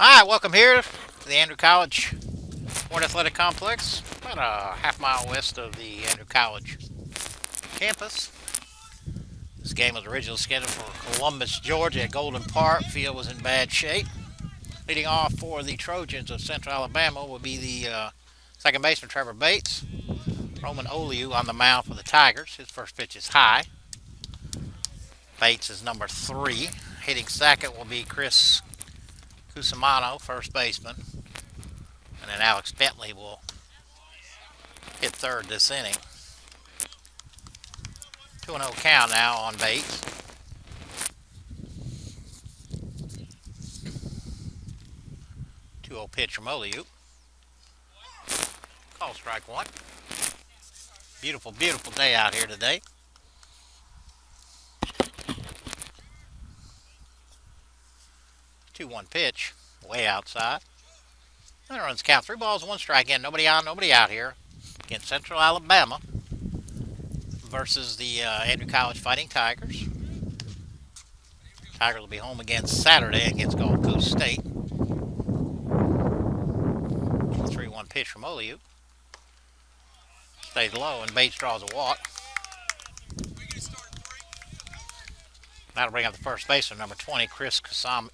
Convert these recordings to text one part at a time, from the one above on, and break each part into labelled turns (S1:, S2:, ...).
S1: Hi, welcome here to the Andrew College Sport Athletic Complex, about a half-mile west of the Andrew College campus. This game was originally scheduled for Columbus, Georgia at Golden Park. Field was in bad shape. Leading off for the Trojans of Central Alabama will be the second baseman Trevor Bates. Roman Oliu on the mound for the Tigers. His first pitch is high. Bates is number 3. Hitting second will be Chris Cusimano, first baseman. And then Alex Bentley will hit third this inning. 2-0 count now on Bates. 2-0 pitch from Oliu. Call strike one. Beautiful, beautiful day out here today. 2-1 pitch, way outside. And the runs count. 3 balls, 1 strike in. Nobody on, nobody out here against Central Alabama versus the Andrew College Fighting Tigers. Tigers will be home again Saturday against Gulf Coast State. 3-1 pitch from Oliu. Stays low and Bates draws a walk. That'll bring up the first baseman, number 20, Chris Cusimano.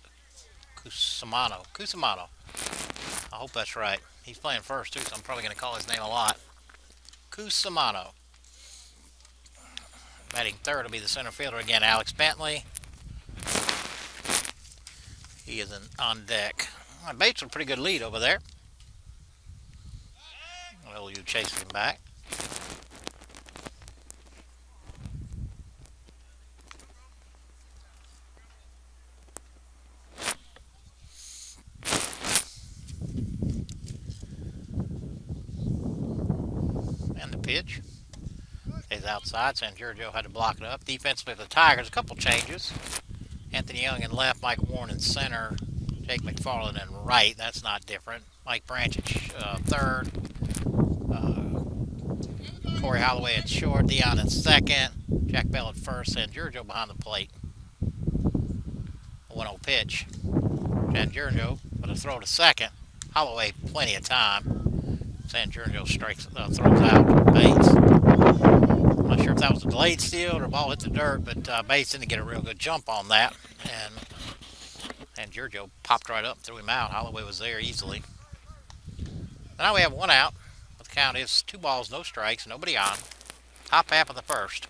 S1: I hope that's right. He's playing first too, so I'm probably going to call his name a lot. Cusimano. Batting third will be the center fielder again, Alex Bentley. He is on deck. Bates with a pretty good lead over there. Oliu chases him back. And the pitch. Stays outside. San Giorgio had to block it up. Defensively for the Tigers, a couple changes. Anthony Young in left, Mike Warren in center, Jake McFarland in right. That's not different. Mike Branchich third. Corey Holloway at short. Dion at second. Jack Bell at first. San Giorgio behind the plate. 1-0 pitch. San Giorgio with a throw to second. Holloway plenty of time. San Giorgio throws out Bates. I'm not sure if that was a delayed steal or the ball hit the dirt, but Bates didn't get a real good jump on that. And Giorgio popped right up and threw him out. Holloway was there easily. Now we have 1 out. The count is 2 balls, no strikes, nobody on. Top half of the first.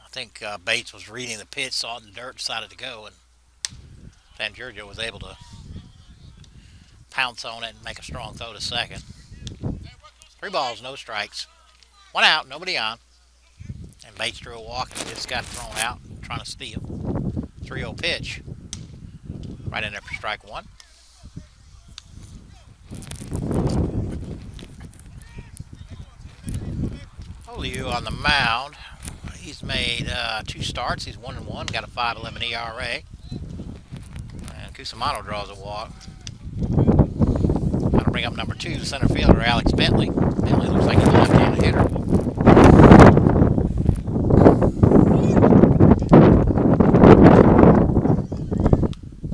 S1: I think Bates was reading the pitch, saw it in the dirt, decided to go, and San Giorgio was able to pounce on it and make a strong throw to second. 3 balls, no strikes. 1 out, nobody on. And Bates drew a walk and just got thrown out trying to steal. 3-0 pitch. Right in there for strike 1. Oliu on the mound. He's made 2 starts. He's 1-1, got a 5.11 ERA. And Cusimano draws a walk. That'll bring up number 2, the center fielder, Alex Bentley. Bentley looks like he's a left-handed hitter.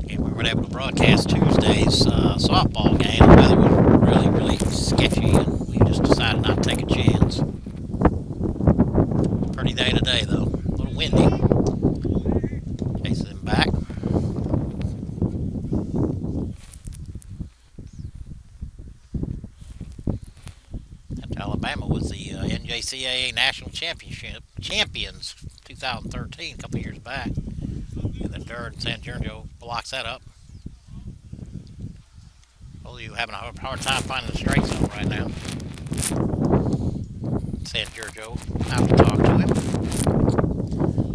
S1: And we weren't able to broadcast Tuesday's softball game. The weather was really, really sketchy, and we just decided not to take a chance. Pretty day today, though. A little windy. Chases him back. Alabama was the NJCAA National Champions 2013, a couple years back. And then Durd and San Giorgio blocks that up. Oliu having a hard time finding the strike zone right now. San Giorgio out to talk to him.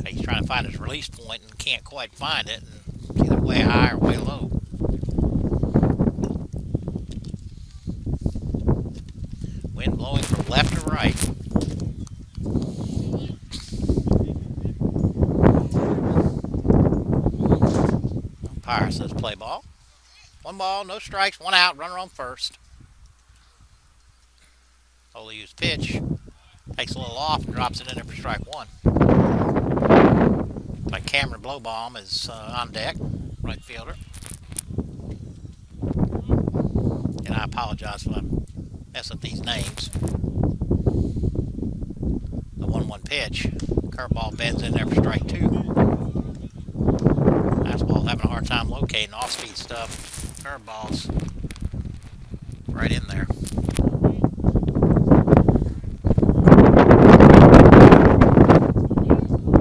S1: He's trying to find his release point and can't quite find it. And it's either way high or way low. Wind blowing from left to right. Umpire says play ball. 1 ball, no strikes, 1 out, runner on first. Oliu's pitch. Takes a little off and drops it in there for strike 1. Like Cameron Blowbaum is on deck, right fielder. I apologize if I mess up these names. The 1-1 pitch. Curveball bends in there for strike 2. Fastball's having a hard time locating off-speed stuff. Curveball's right in there.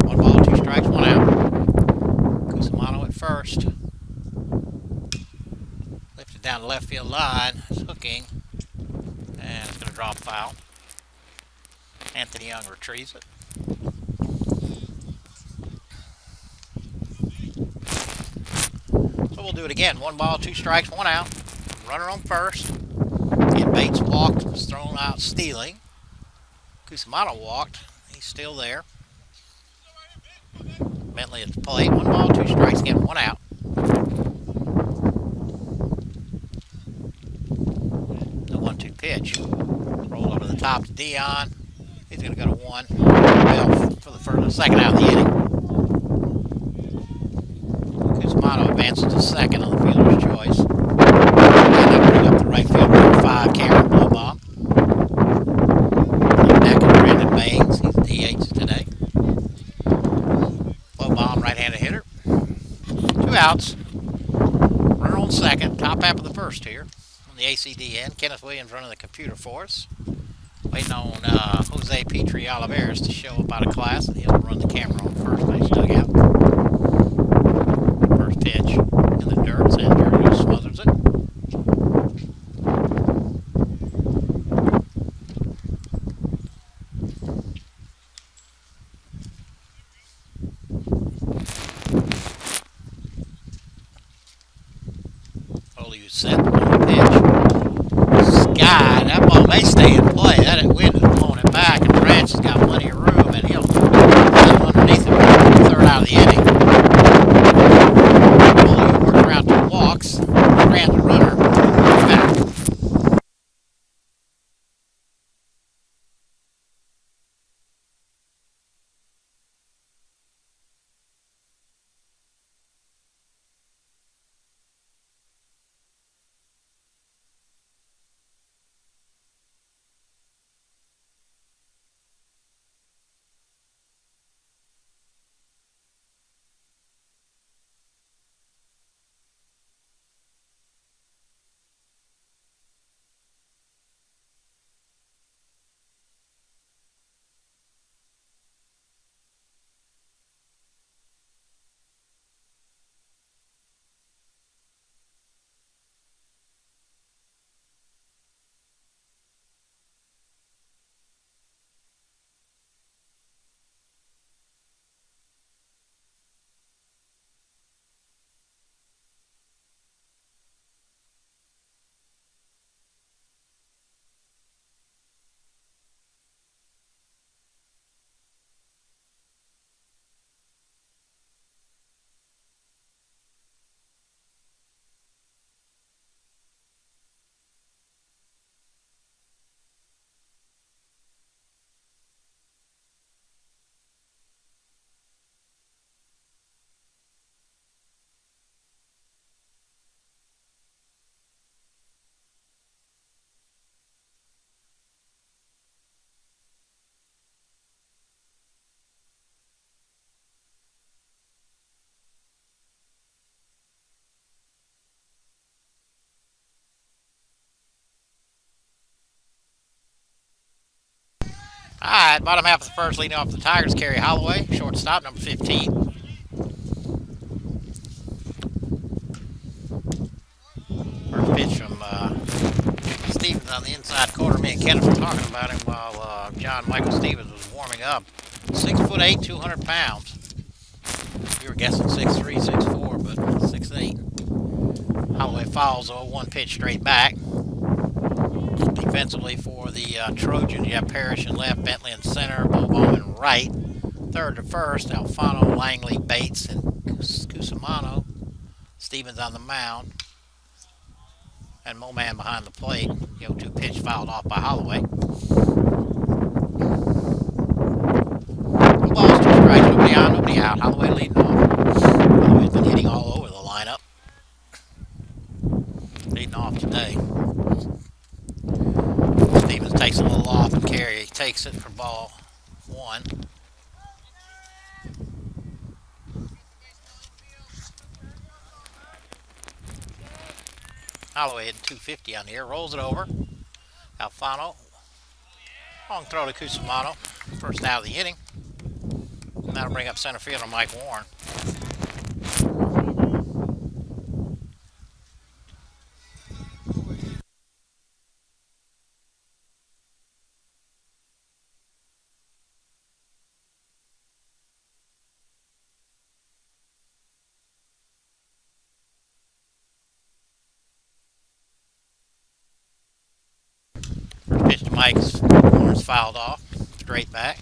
S1: 1 ball, 2 strikes, 1 out. Cusimano at first. Lifted down the left field line. It's hooking. And it's going to drop foul. Anthony Young retrieves it. So we'll do it again. 1 ball, 2 strikes, 1 out. Runner on first. And Bates walked, was thrown out stealing. Cusimano walked. He's still there. Bentley at the plate. 1 ball, 2 strikes, again, 1 out. The 1-2 pitch. Roll over the top to Dion. He's going to go to 1. Bell for the second out of the inning. Cusimano advances to second on the fielder's choice. And they bring up the right fielder, number 5, Cameron Blowbaum. Back to Brandon Baines. He's DH today. Blowbaum, right-handed hitter. 2 outs. Runner on second. Top half of the first here. On the ACD end. Kenneth Williams running the computer for us. Waiting on Jose Petri Olivares to show up out of class, and he'll run the camera on first base dugout. First pitch in the dirt, and Giorgio smothers it. Foley was set on the pitch. Sky, that ball may stay in play. That wind is blowing it back, and Branch has got plenty of room, and he'll put it underneath him for the third out of the inning. Foley works around 2 walks, ran the runner, back. Alright, bottom half of the first, leading off the Tigers, Kerry Holloway, shortstop, number 15. First pitch from Stevens on the inside corner. Me and Kenneth were talking about him while John Michael Stevens was warming up. 6'8", 200 pounds. You were guessing 6'3", 6'4", but 6'8". Holloway fouls a 1 pitch straight back. Defensively for the Trojans, you have Parrish in left, Bentley in center, Blowbaum in right. Third to first, Alfano, Langley, Bates, and Cusimano. Stevens on the mound. And Moman behind the plate. The 0-2 pitch fouled off by Holloway. 2 balls, 2 strikes, nobody on, nobody out. Holloway leading off. Holloway's been hitting all over the lineup. leading off today. Stevens takes a little off and carry. He takes it for ball one. Holloway hitting 250 on here. Rolls it over. Alfano. Long throw to Cusimano. First out of the inning. And that'll bring up center fielder Mike Warren. First pitch to Mike's. Warren's fouled off. Straight back.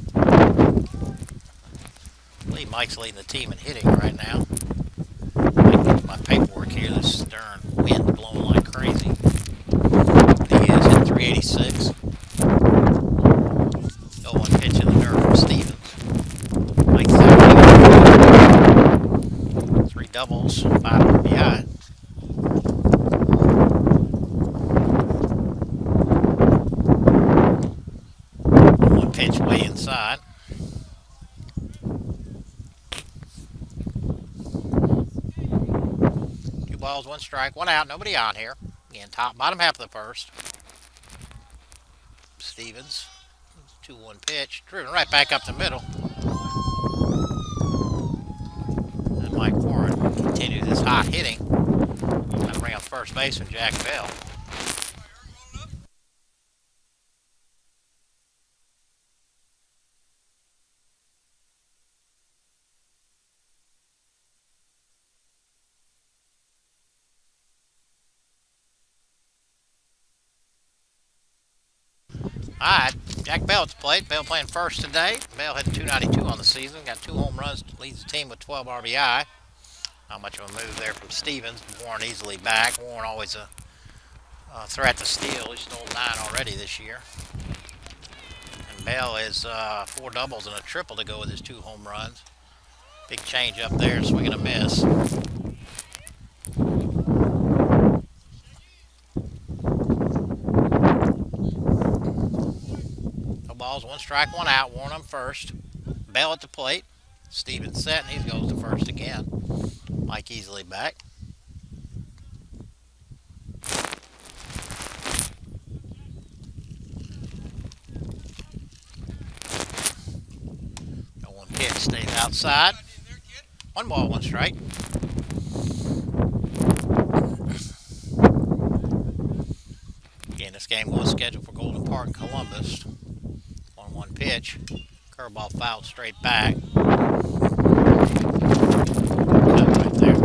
S1: I believe Mike's leading the team in hitting right now. I can get to my paperwork here. This darn wind blowing like crazy. He is at 386. 0-1 pitch in the dirt from Stevens. Mike 17. 3 doubles, 5 RBI. One pitch way inside. Balls, 1 strike, 1 out, nobody on here. Again, bottom half of the first. Stevens, 2-1 pitch, driven right back up the middle. And Mike Warren continues his hot hitting. That'll bring up first baseman Jack Bell. Alright, Jack Bell at the plate. Bell playing first today. Bell had 292 on the season. Got 2 home runs. Leads the team with 12 RBI. Not much of a move there from Stevens. Warren easily back. Warren always a threat to steal. He's stole 9 already this year. And Bell is 4 doubles and a triple to go with his 2 home runs. Big change up there. Swing and a miss. Balls, 1 strike, 1 out. Warren on first. Bell at the plate. Stevens set, and he goes to first again. Mike easily back. No 1 pitch, stays outside. 1 ball, 1 strike. Again, this game was scheduled for Golden Park in Columbus. 1 pitch. Curveball fouled straight back. Right there.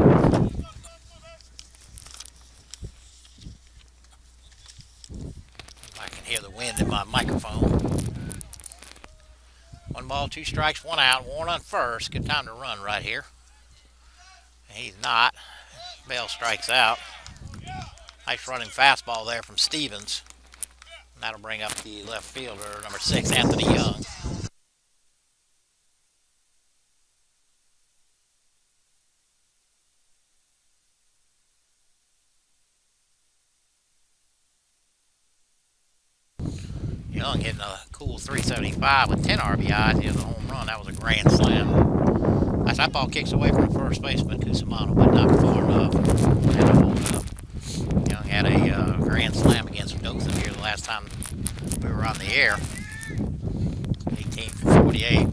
S1: I can hear the wind in my microphone. 1 ball, 2 strikes, 1 out. Warren on first. Good time to run right here. And he's not. Bell strikes out. Nice running fastball there from Stevens. And that'll bring up the left fielder, number 6, Anthony Young. Young hitting a cool 375 with 10 RBIs. He has a home run. That was a grand slam. That ball kicks away from the first baseman, Cusimano, but not far enough. Had to hold up. Young had a grand slam against Dothan here the last time we were on the air. 18 for 48.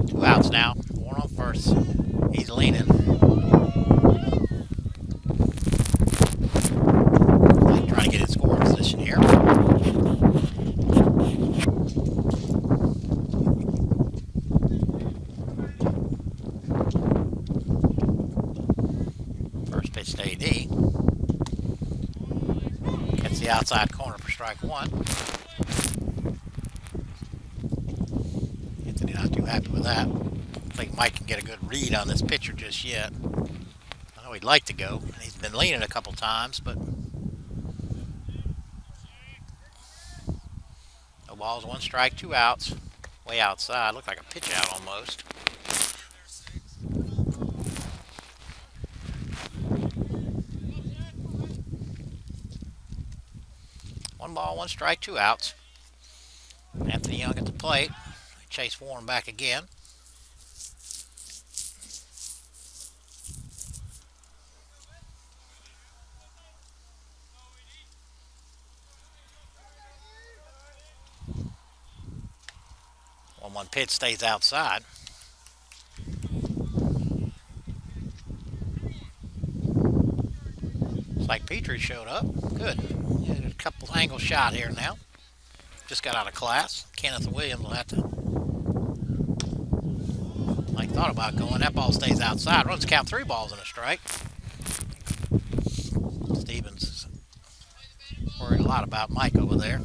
S1: Two outs now. Warren on first. He's leaning. Trying to get in scoring position here. First pitch to AD. Gets the outside corner for strike 1. Anthony not too happy with that. I don't think Mike can get a good read on this pitcher just yet. I know he'd like to go. He's been leaning a couple times, but no balls, 1 strike, 2 outs. way outside. Looked like a pitch out almost. One ball, one strike, two outs. Anthony Young at the plate. Chase Warren back again. One pitch stays outside. Looks like Petrie showed up. Good. Yeah, a couple angle shot here now. Just got out of class. Kenneth Williams will have to. Like thought about going. That ball stays outside. Runs count 3 balls and a strike. Stevens worried a lot about Mike over there.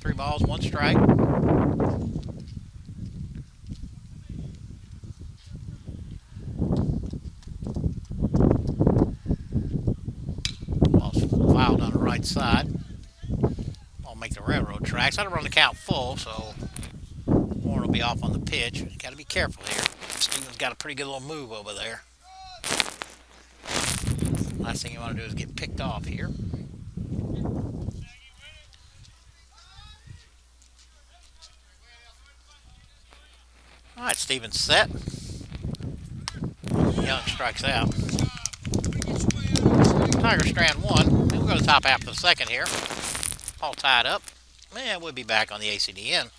S1: 3 balls, 1 strike. Ball's fouled on the right side. I'll make the railroad tracks. I'd run the count full, so Warren will be off on the pitch. Got to be careful here. Stevens got a pretty good little move over there. Last thing you want to do is get picked off here. All right, Stevens set. Young strikes out. Tiger strand 1. We'll go to the top half of the second here. All tied up. And we'll be back on the ACDN.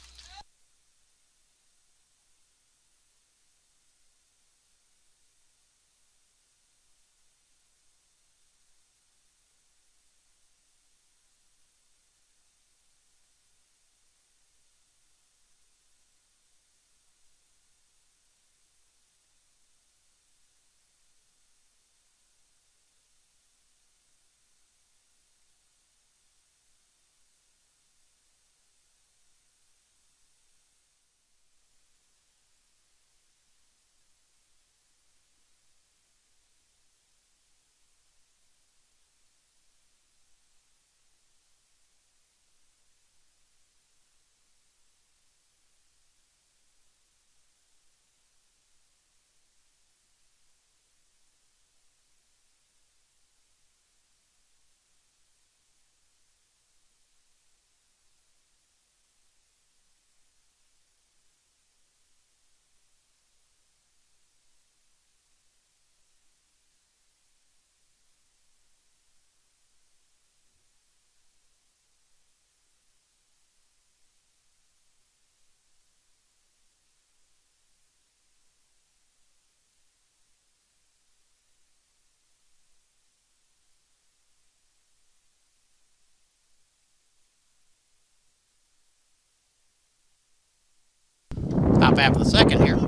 S1: Top half of the second here.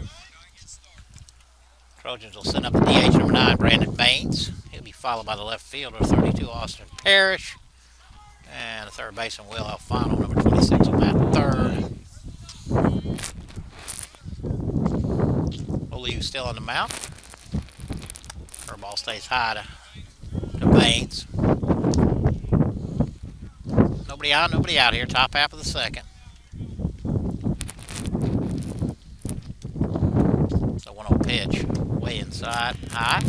S1: Trojans will send up the DH number 9, Brandon Baines. He'll be followed by the left fielder, 32, Austin Parrish. And the third baseman, Will Alfano, number 26, on that third. Oliu still on the mound. Curveball stays high to Baines. Nobody on, nobody out here. Top half of the second. So 1-0 pitch. Way inside. High.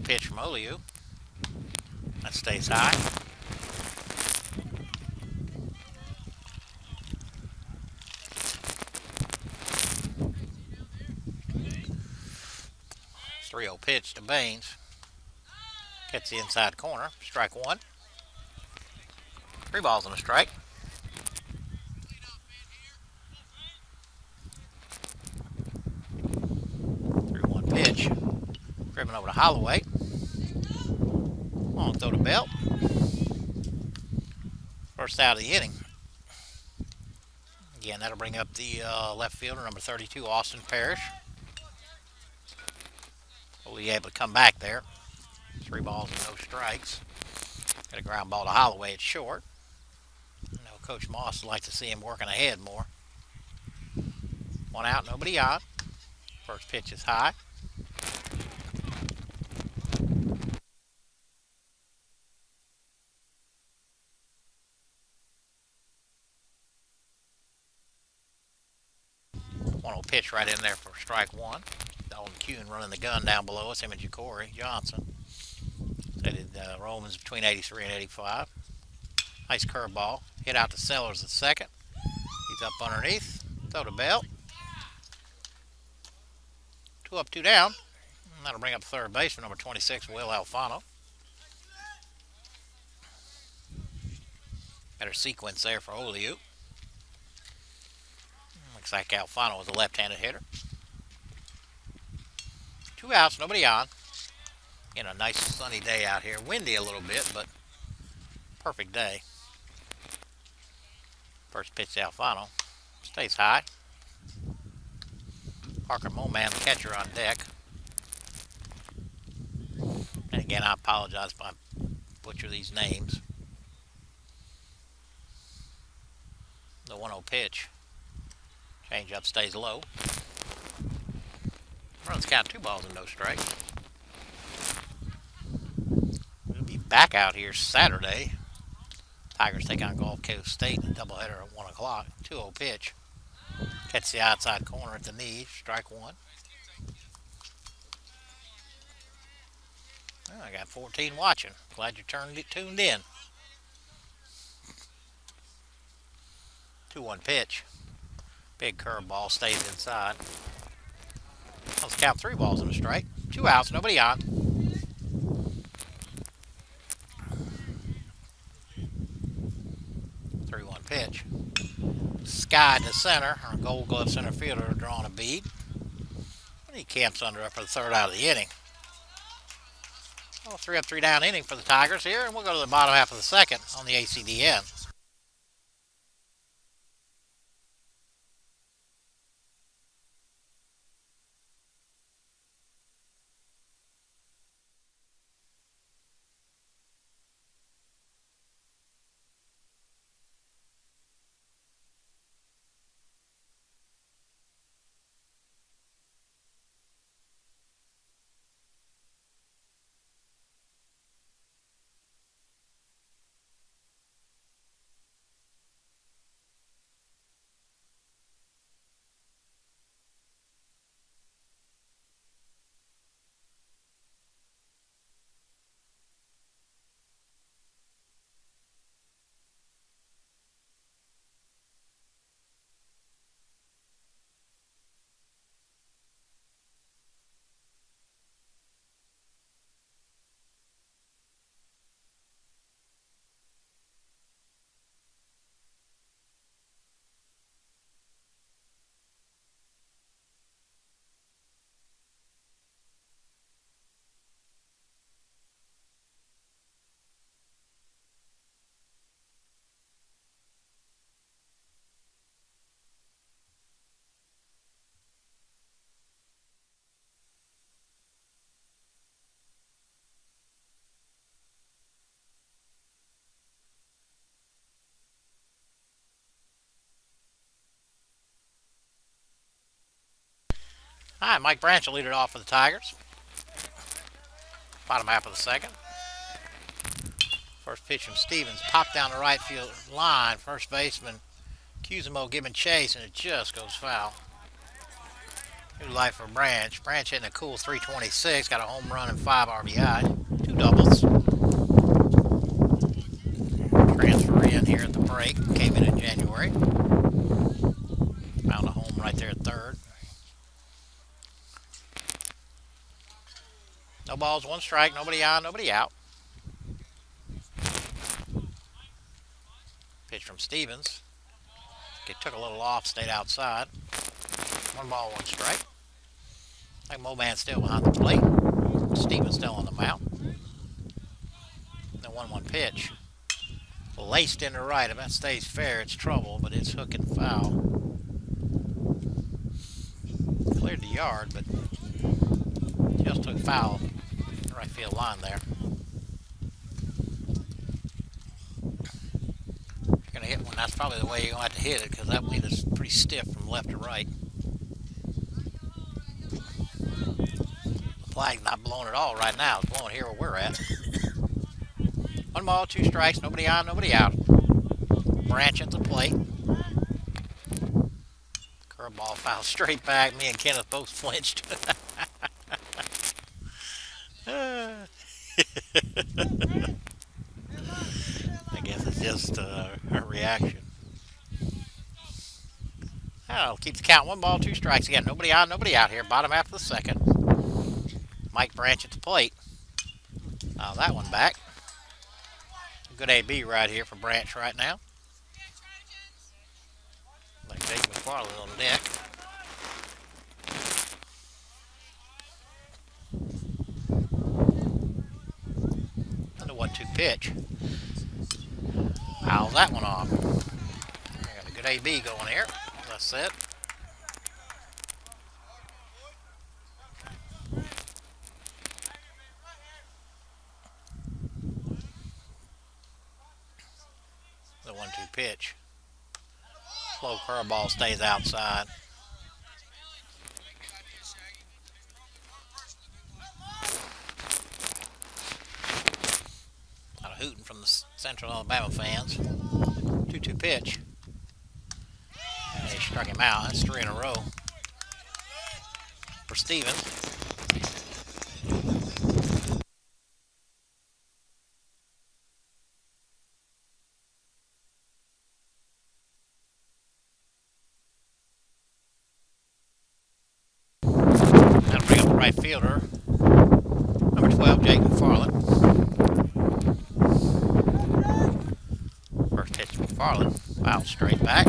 S1: Pitch from Oliu. That stays high. It's 3-0 pitch to Baines. Gets the inside corner. Strike 1. 3 balls and a strike. 3-1 pitch. Driven over to Holloway. Long throw to Belt. First out of the inning. Again, that'll bring up the left fielder, number 32, Austin Parrish. Will be able to come back there. 3 balls and no strikes. Got a ground ball to Holloway at short. I know Coach Moss would like to see him working ahead more. 1 out, nobody on. First pitch is high. 1-0 pitch right in there for strike one. Dalton Kuhn running the gun down below us, him and Ja'Cory Johnson. Headed Romans between 83 and 85. Nice curveball. Hit out to Sellers at second. He's up underneath. Throw to Bell. 2 up, 2 down. And that'll bring up third base for number 26, Will Alfano. Better sequence there for Oliu. Looks like Alfano was a left-handed hitter. 2 outs, nobody on. In a nice sunny day out here. Windy a little bit, but perfect day. First pitch to Alfano. Stays high. Parker Moman, the catcher, on deck. And again, I apologize if I butcher these names. The 1-0 pitch. Change up stays low. Runs count 2 balls and no strikes. We'll be back out here Saturday. Tigers take on Gulf Coast State in a doubleheader at 1 o'clock. 2-0 pitch. Catch the outside corner at the knee. Strike one. Oh, I got 14 watching. Glad you tuned in. 2-1 pitch. Big curveball stays inside. Let's count 3 balls and a strike. 2 outs, nobody on. Pitch. Sky to center. Our Gold Glove center fielder drawing a bead. And he camps under up for the third out of the inning. Well, 3 up, 3 down inning for the Tigers here, and we'll go to the bottom half of the second on the ACDN. All right, Mike Branch will lead it off for the Tigers. Bottom half of the second. First pitch from Stevens. Popped down the right field line. First baseman Cusimo giving chase, and it just goes foul. New life for Branch. Branch hitting a cool .326. Got a home run and 5 RBI. 2 doubles. Transfer in here at the break. Came in January. Found a home right there at third. No balls, 1 strike, nobody on, nobody out. Pitch from Stevens. It took a little off, stayed outside. 1 ball, 1 strike. I think Moman still behind the plate. Stevens still on the mound. The 1-1 pitch. Laced into right. If that stays fair, it's trouble, but it's hook and foul. Cleared the yard, but just took foul. Right field line there. If you're going to hit one, that's probably the way you're going to have to hit it, because that wind is pretty stiff from left to right. The flag's not blowing at all right now. It's blowing here where we're at. 1 ball, 2 strikes, nobody on, nobody out. Branch at the plate. Curveball Ball fouled straight back. Me and Kenneth both flinched. I guess it's just a reaction. Oh, keep the count. 1 ball, 2 strikes. Again, nobody on, nobody out here. Bottom half of the second. Mike Branch at the plate. That one back. Good AB right here for Branch right now. Like Jake McFarland on deck. And the 1-2 pitch. Fouls that one off. Got a good AB going here. That's it. The 1-2 pitch. Slow curveball stays outside. A lot of hooting from the Central Alabama fans. 2-2 pitch. And they struck him out. That's 3 in a row for Stevens. That'll bring up the right fielder. Number 12, Jake McFarland. First pitch to McFarland. Foul straight back.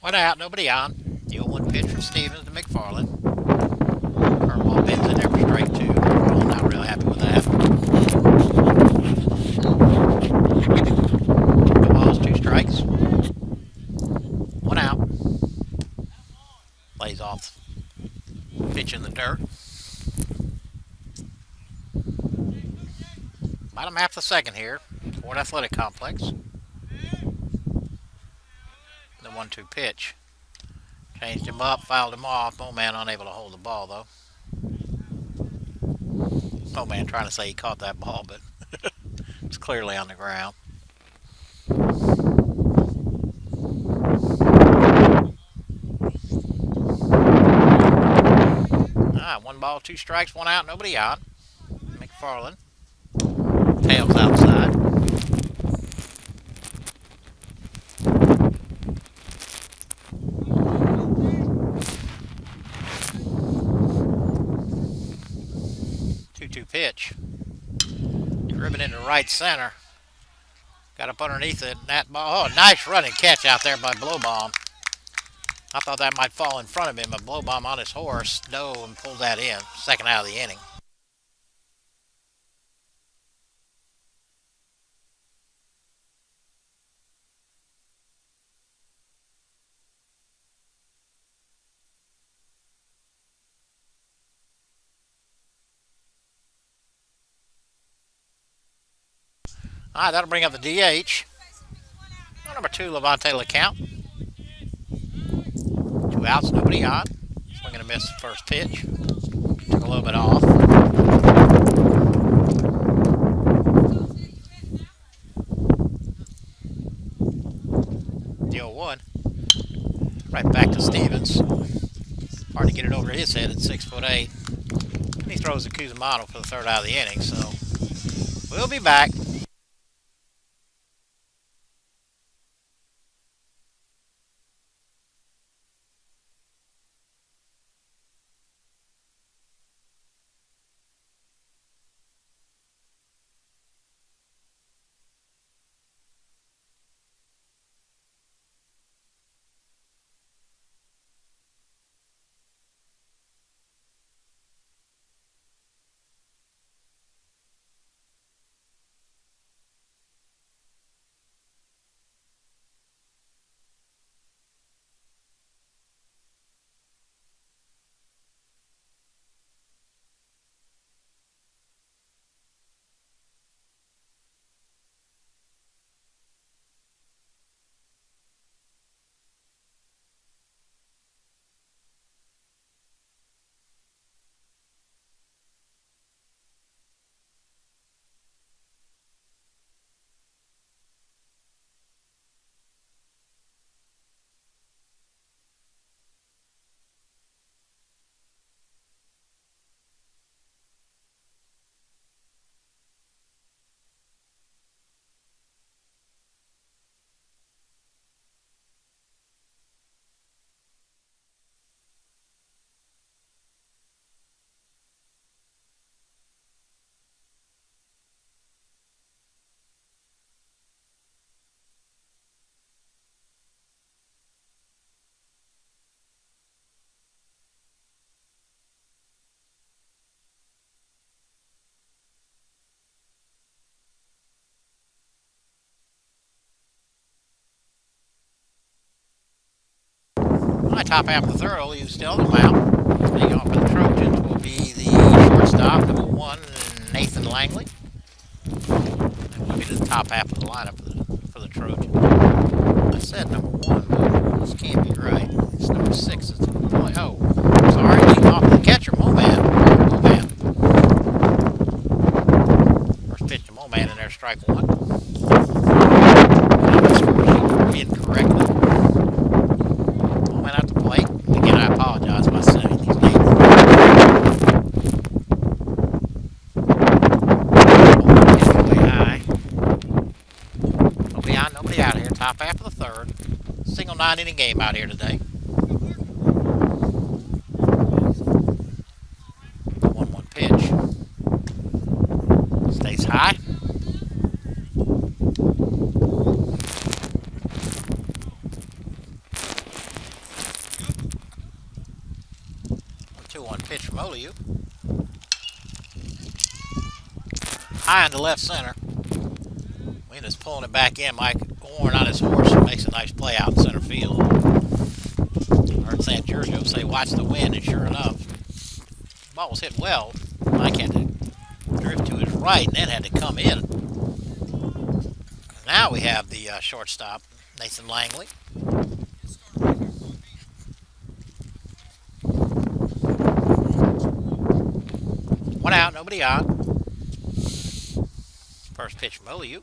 S1: One out, nobody on. The 0-1 pitch from Stevens to McFarland. Curveball bends in there for strike 2. I'm not really happy with that. 2 balls, 2 strikes. 1 out. Lays off. Pitch in the dirt. Bottom half of the second here. Ford Athletic Complex. The 1-2 pitch. Changed him up, fouled him off. Moman unable to hold the ball, though. Moman trying to say he caught that ball, but it's clearly on the ground. 1 ball, 2 strikes, 1 out, nobody on. McFarland. Tails outside. Pitch. Driven into right center. Got up underneath it. And that ball. Oh, nice running catch out there by Blowbaum. I thought that might fall in front of him, but Blowbaum on his horse dove and pulled that in. Second out of the inning. All right, that'll bring up the DH. Number 2, Levante LeCount. 2 outs, nobody on. Swinging a miss the first pitch. Took a little bit off. The 0-1. Right back to Stevens. Hard to get it over his head at 6'8". And he throws to Cusimano for the third out of the inning, so we'll be back. top half of the third. OU still on the mound. Leading off for the Trojans will be the shortstop, number 1, Nathan Langley. That will be the top half of the lineup for the Trojans. I said number 1, but this can't be right. It's number 6. It's only, oh, sorry. Leading off the catcher, Moman. Moman. First pitch to Moman in there, strike 1. Incorrectly. Went out the plate. Again, I apologize by saying these names. Way high. Nobody out here. Top half of the third. Single 9-inning game out here today. 1-1 pitch. Stays high. 2-1 pitch from OU. High into left center. Wind is pulling it back in. Mike Warren on his horse makes a nice play out in center field. I heard San Giorgio say, watch the wind, and sure enough, the ball was hit well. Mike had to drift to his right and then had to come in. Now we have the shortstop, Nathan Langley. One out, nobody out. First pitch from OU.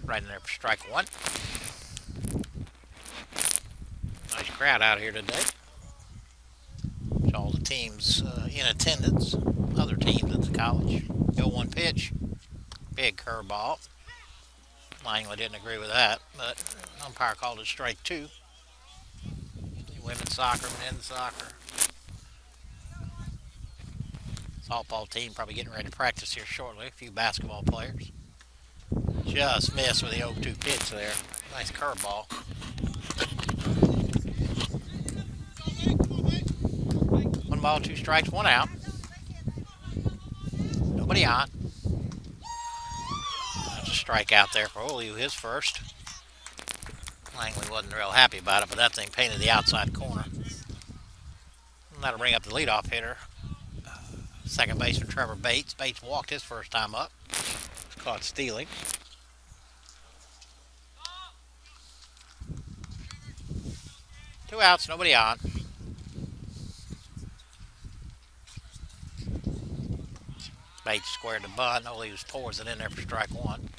S1: Right in there for strike 1. Nice crowd out here today. It's all the teams in attendance. Other teams at the college. 0-1 pitch. Big curveball. Langley didn't agree with that, but umpire called it strike 2. Women's soccer, men's soccer. Softball team probably getting ready to practice here shortly. A few basketball players. Just missed with the 0-2 pitch there. Nice curveball. 1 ball, 2 strikes, 1 out. Nobody on. That's a strikeout there for OU, his first. Langley wasn't real happy about it, but that thing painted the outside corner. And that'll bring up the leadoff hitter. Second baseman Trevor Bates. Bates walked his first time up. Was caught stealing. Two outs, nobody on. Bates squared the bunt. OU pours it in there for strike 1.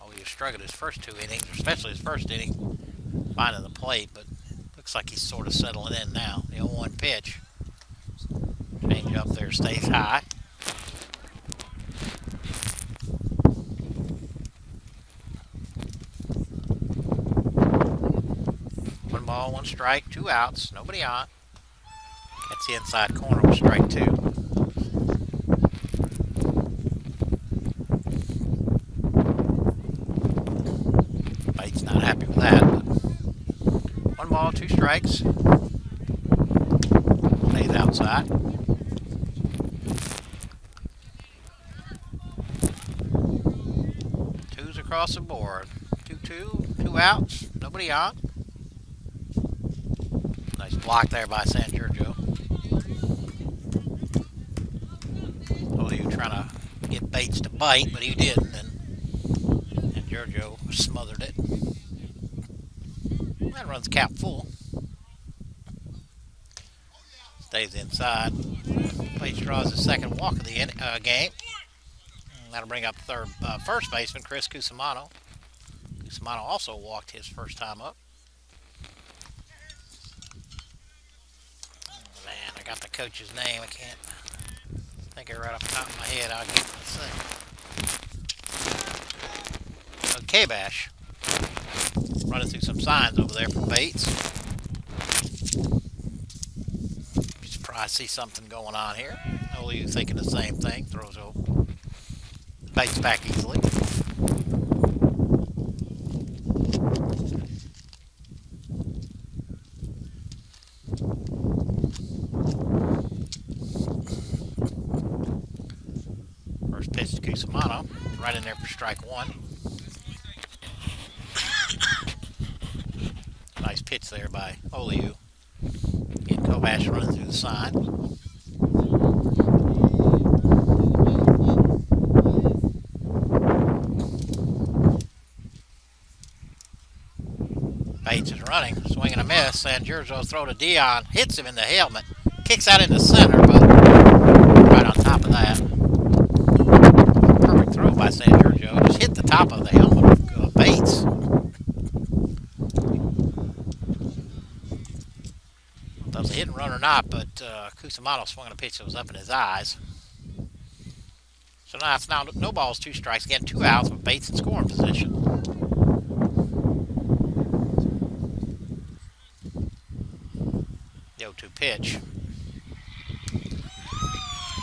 S1: OU struggled his first 2 innings, especially his first inning, finding the plate, but looks like he's sort of settling in now. The 0-1 pitch. Change up there, stays high. One ball, 1 strike, 2 outs, nobody on. That's the inside corner with strike 2. Bates not happy with that. But 1 ball, 2 strikes. Stays outside. Twos across the board. 2-2, 2 outs, nobody on. Nice block there by San Giorgio. OU trying to get Bates to bite, but he didn't, and Giorgio smothered it. That runs cap full. Stays inside. Bates draws the second walk of the game. And that'll bring up first baseman Chris Cusimano. Cusimano also walked his first time up. Man, I got the coach's name. I can't think of it right off the top of my head. I'll get it in a second. K-Bash. Running through some signs over there for Bates. Be surprised to see something going on here. OU thinking the same thing. Throws over. Bates back easily. First pitch to Cusimano. Right in there for strike 1. Nice pitch there by Oliu. Getting Kovash running through the side. Bates is running, swing and a miss. San Giorgio throw to Dion, hits him in the helmet, kicks out into center, but right on top of that. Perfect throw by San Giorgio. Just hit the top of the helmet of Bates. That was a hit and run or not, but Cusimano swung a pitch that was up in his eyes. So now it's no balls, 2 strikes. Again, 2 outs with Bates in scoring position. The 0-2 pitch.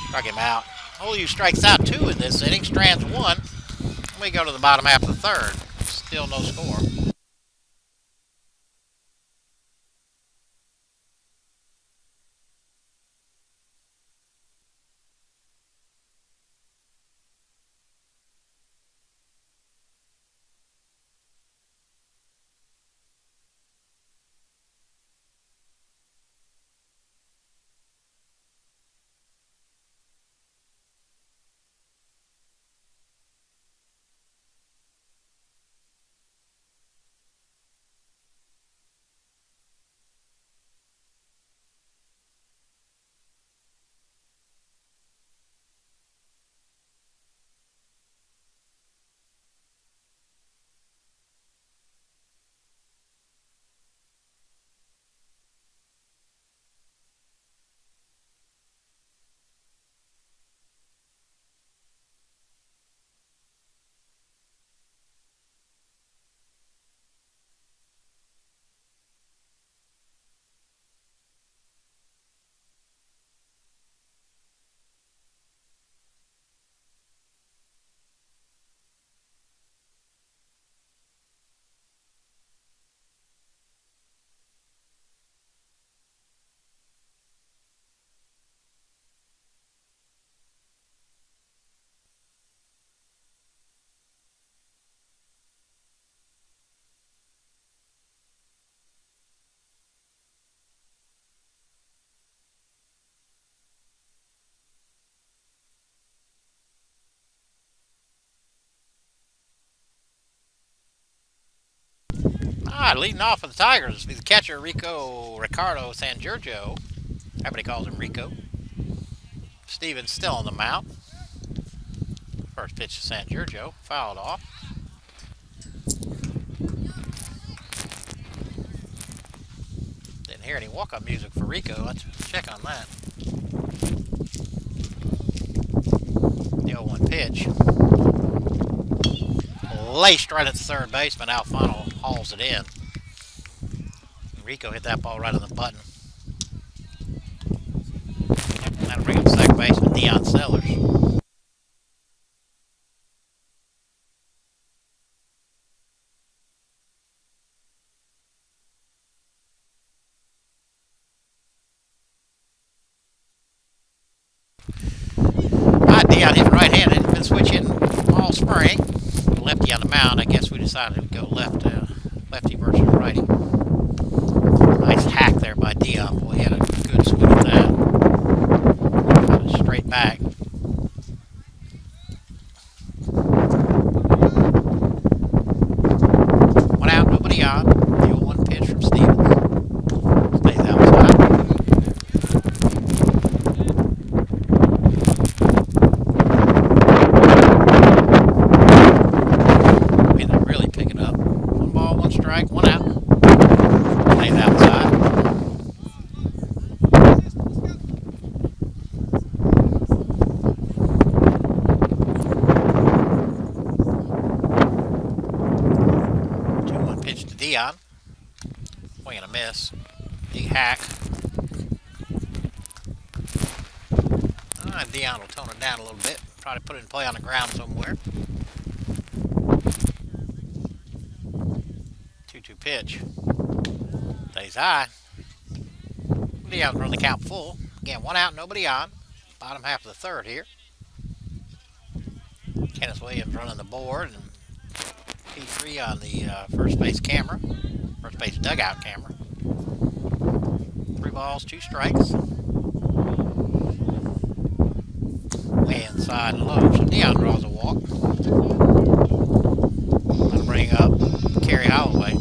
S1: Struck him out. Oliu strikes out 2 in this inning, strands 1. We go to the bottom half of the third. Still no score. Leading off for the Tigers be the catcher Ricardo San Giorgio. Everybody calls him Rico. Stevens still on the mound. First pitch to San Giorgio, fouled off. Didn't hear any walk-up music for Rico. Let's check on that. The 0-1 pitch. Laced right at the third baseman. Alfano hauls it in. Rico hit that ball right on the button. That'll bring up second baseman Dion Sellers. Dion hitting right-handed. Been switching all spring. Lefty on the mound. I guess we decided to go lefty versus righty. Nice hack there by Dion. Boy, he had a good swing at that. Got it straight back. One out, nobody on. The 0-1 pitch from Stevens. Stays outside. They're really picking up. 1 ball, 1 strike, 1 out. Stays outside. Dion. Swing and a miss. Big hack. Dion will tone it down a little bit. Try to put it in play on the ground somewhere. 2-2 pitch. Stays high. Dion's run the count full. Again, 1 out, nobody on. Bottom half of the third here. Kenneth Williams running the board and P3 on the first base camera. First base dugout camera. 3 balls, 2 strikes. Way inside and low, so Dion draws a walk. I'll bring up Kerry Holloway.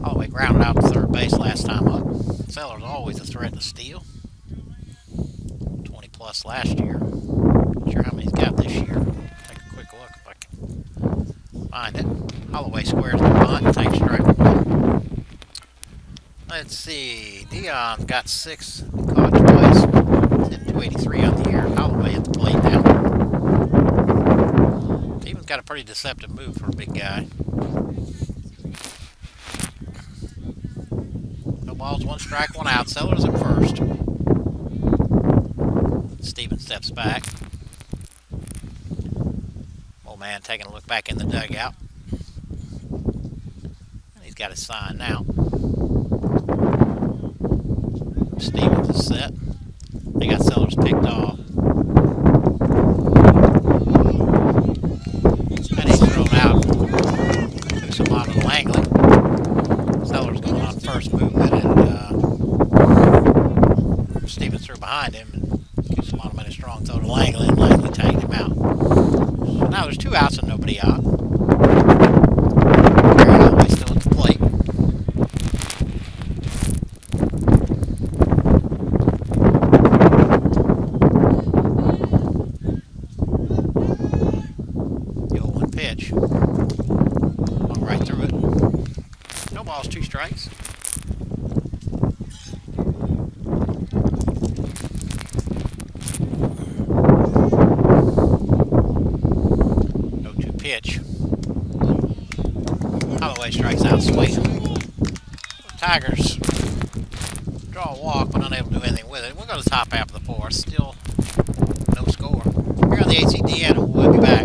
S1: Holloway grounded out to third base last time up. Sellers always a threat to steal. 20 plus last year. Not sure how many he's got this year. Take a quick look if I can find it. Holloway squares the bunt and takes strike 1. Let's see. Dion's got 6, caught twice. He's in 283 on the year. Holloway at the plate now. Steven's got a pretty deceptive move for a big guy. No balls, 1 strike, 1 out. Sellers at first. Steven steps back. Old man taking a look back in the dugout. And he's got his sign now. Stevens is set. They got Sellers picked off. And he's thrown out to Samana Langley. Sellers going on first movement, and Stevens threw behind him, and Samana made a strong throw to Langley, and Langley tagged him out. So now there's 2 outs and nobody out. Kerry Holloway still at the plate. The 0-1 pitch. Walked right through it. No balls, 2 strikes. Pitch. Holloway strikes out swinging. Tigers draw a walk, but unable to do anything with it. We'll go to the top half of the 4th. Still no score. Here on the ACDN, we'll be back.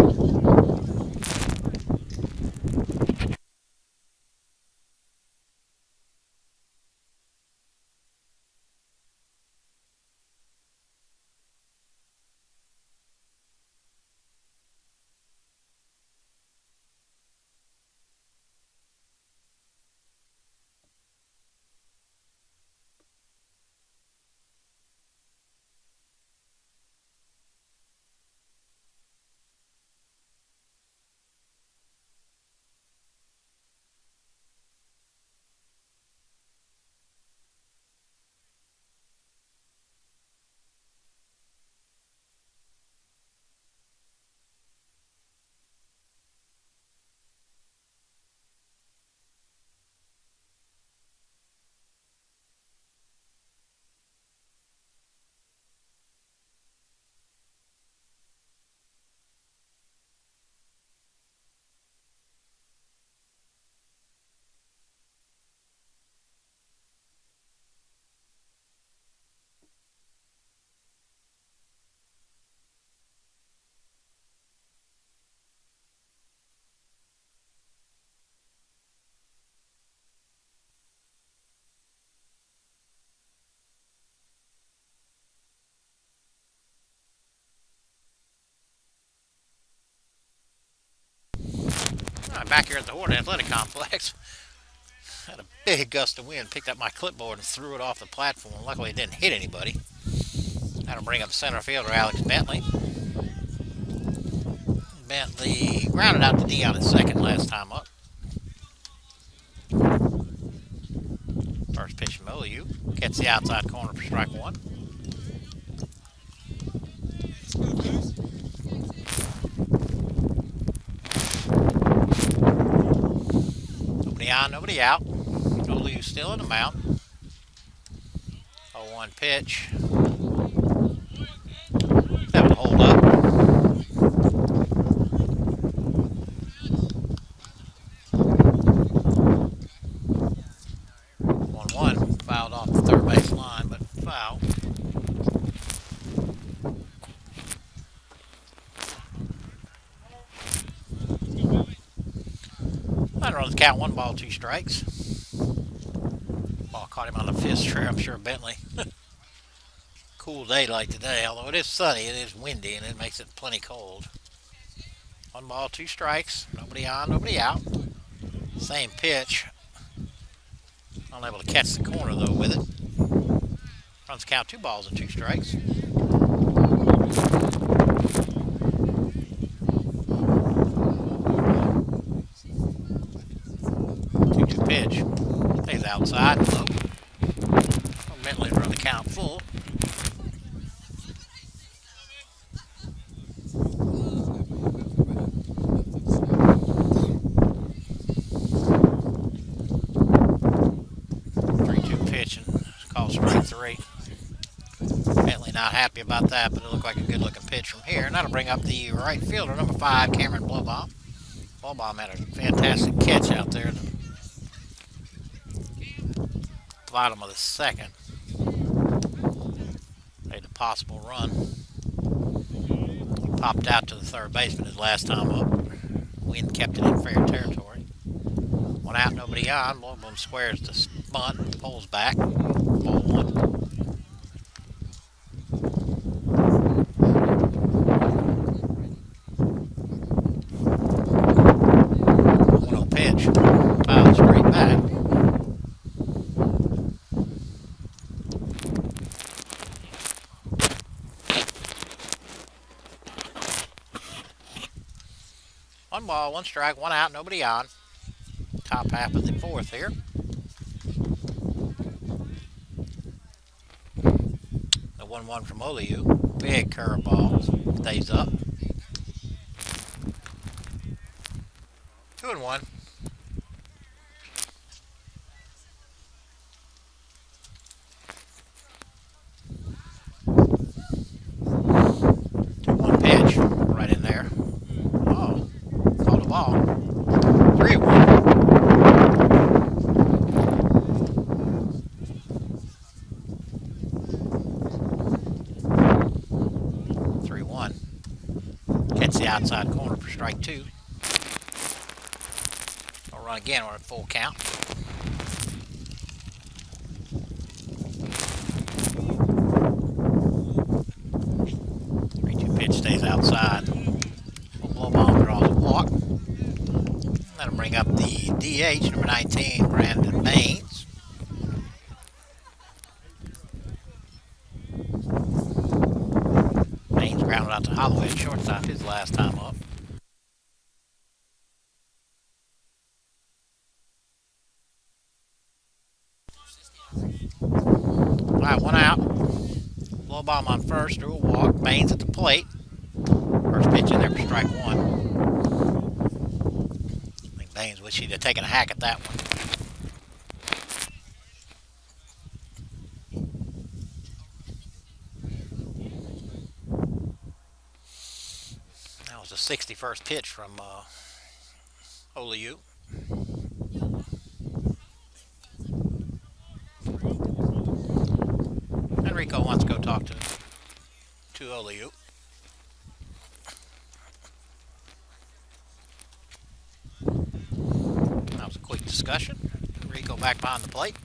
S1: I'm back here at the Horde Athletic Complex. Had a big gust of wind, picked up my clipboard and threw it off the platform. Luckily it didn't hit anybody. Had to bring up the center fielder, Alex Bentley. Bentley grounded out to Dion at second last time up. First pitch from OU. Gets the outside corner for strike 1. Nobody on, nobody out. OU still in the mount. 0-1 pitch. That would hold up. Fouled off the third base line, but foul. That runs count, 1 ball, 2 strikes. Ball caught him on the fifth tree, I'm sure Bentley. Cool day like today, although it is sunny, it is windy, and it makes it plenty cold. 1 ball, 2 strikes. Nobody on, nobody out. Same pitch. Unable to catch the corner though with it. Runs count, 2 balls and 2 strikes. 2-2 pitch. Stays outside. Low. Bentley run the count full. Pitch and call strike 3. Bentley not happy about that, but it looked like a good looking pitch from here. And that'll bring up the right fielder, number 5, Cameron Blowbaum. Blowbaum had a fantastic catch out there at the bottom of the second. Made a possible run. He popped out to the third baseman his last time up. Wind kept it in fair territory. 1 out, nobody on. Blowbaum squares the bunt, pulls back, ball 1. Pitch, foul straight back. One ball, 1 strike, 1 out, nobody on. Top half of the fourth here. The 1-1 from Oliu. Big curveball. Stays up. 2-1. Pitch right in there. Oh, called a ball. 3-1. 3-1. Gets the outside corner for strike 2. We'll run again. We're at full count. Pitch stays outside. Blowbaum draws a walk. That'll bring up the DH, number 19, Brandon Baines. Baines grounded out to Holloway at shortstop his last time up. All right, 1 out. Blowbaum on first, drew a walk. Baines at the plate. First pitch in there for strike 1. I think Baines wish he'd have taken a hack at that one. That was the 61st pitch from Oliu. Enrico wants to go talk to Oliu. That was a quick discussion. Enrico back behind the plate.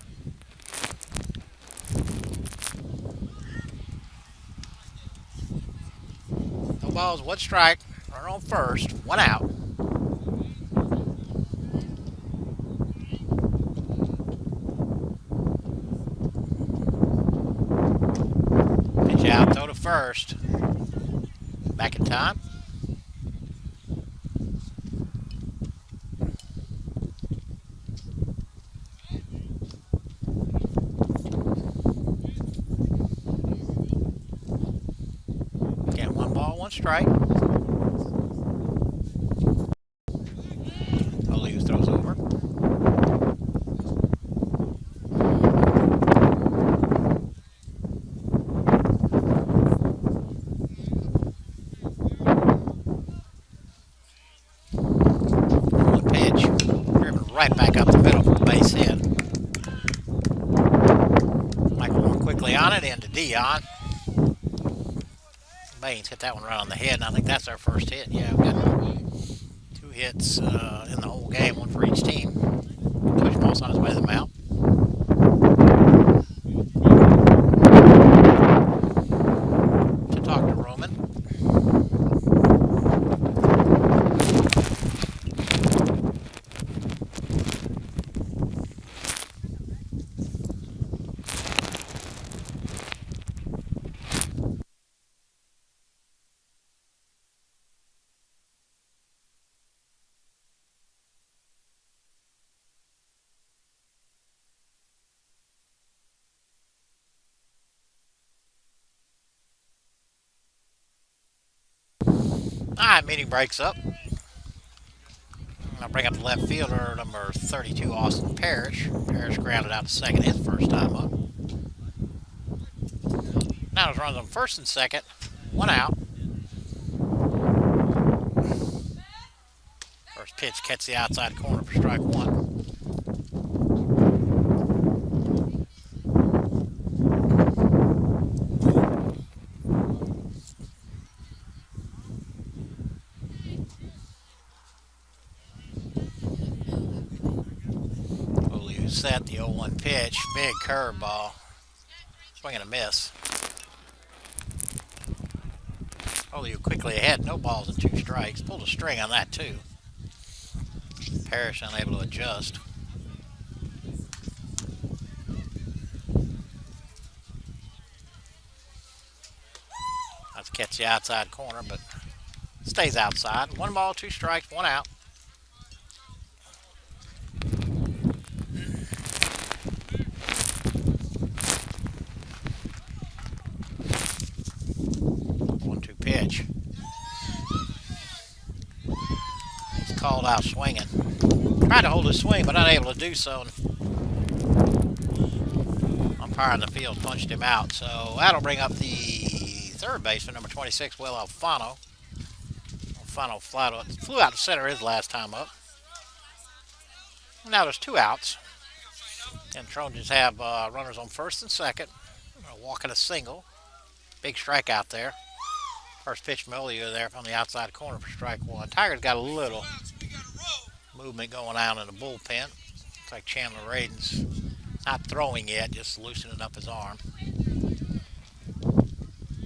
S1: No balls, 1 strike. Runner on first, 1 out. Out, throw to first. Back in time. Again, 1 ball, 1 strike. Oliu throws over. Right back up the middle for a base hit. Michael Warren quickly on it, into Dion. Baines hit that one right on the head, and I think that's our first hit. Yeah, we've got 2 hits in the whole game, one for each team. Coach Moss on his way to the mound. To talk to Roman. Alright, meeting breaks up. I'll bring up the left fielder, number 32, Austin Parrish. Parrish grounded out to second his first time up. Now it runs on first and second. One out. First pitch catch the outside corner for strike one. Set the 0-1 pitch, big curveball, swing and a miss. Oliu quickly ahead, no balls and 2 strikes. Pulled a string on that too. Parrish unable to adjust. That's catch the outside corner, but stays outside. 1 ball, 2 strikes, 1 out. Pitch. He's called out swinging. Tried to hold his swing, but unable to do so. Umpire in the field punched him out. So that'll bring up the third baseman, number 26, Will Alfano. Alfano flew out to center his last time up. Now there's 2 outs. And Trojans have runners on first and second. Walking a single. Big strikeout there. First pitch from Oliu there from the outside corner for strike one. Tigers got a little movement going on in the bullpen. Looks like Chandler Radin's not throwing yet, just loosening up his arm.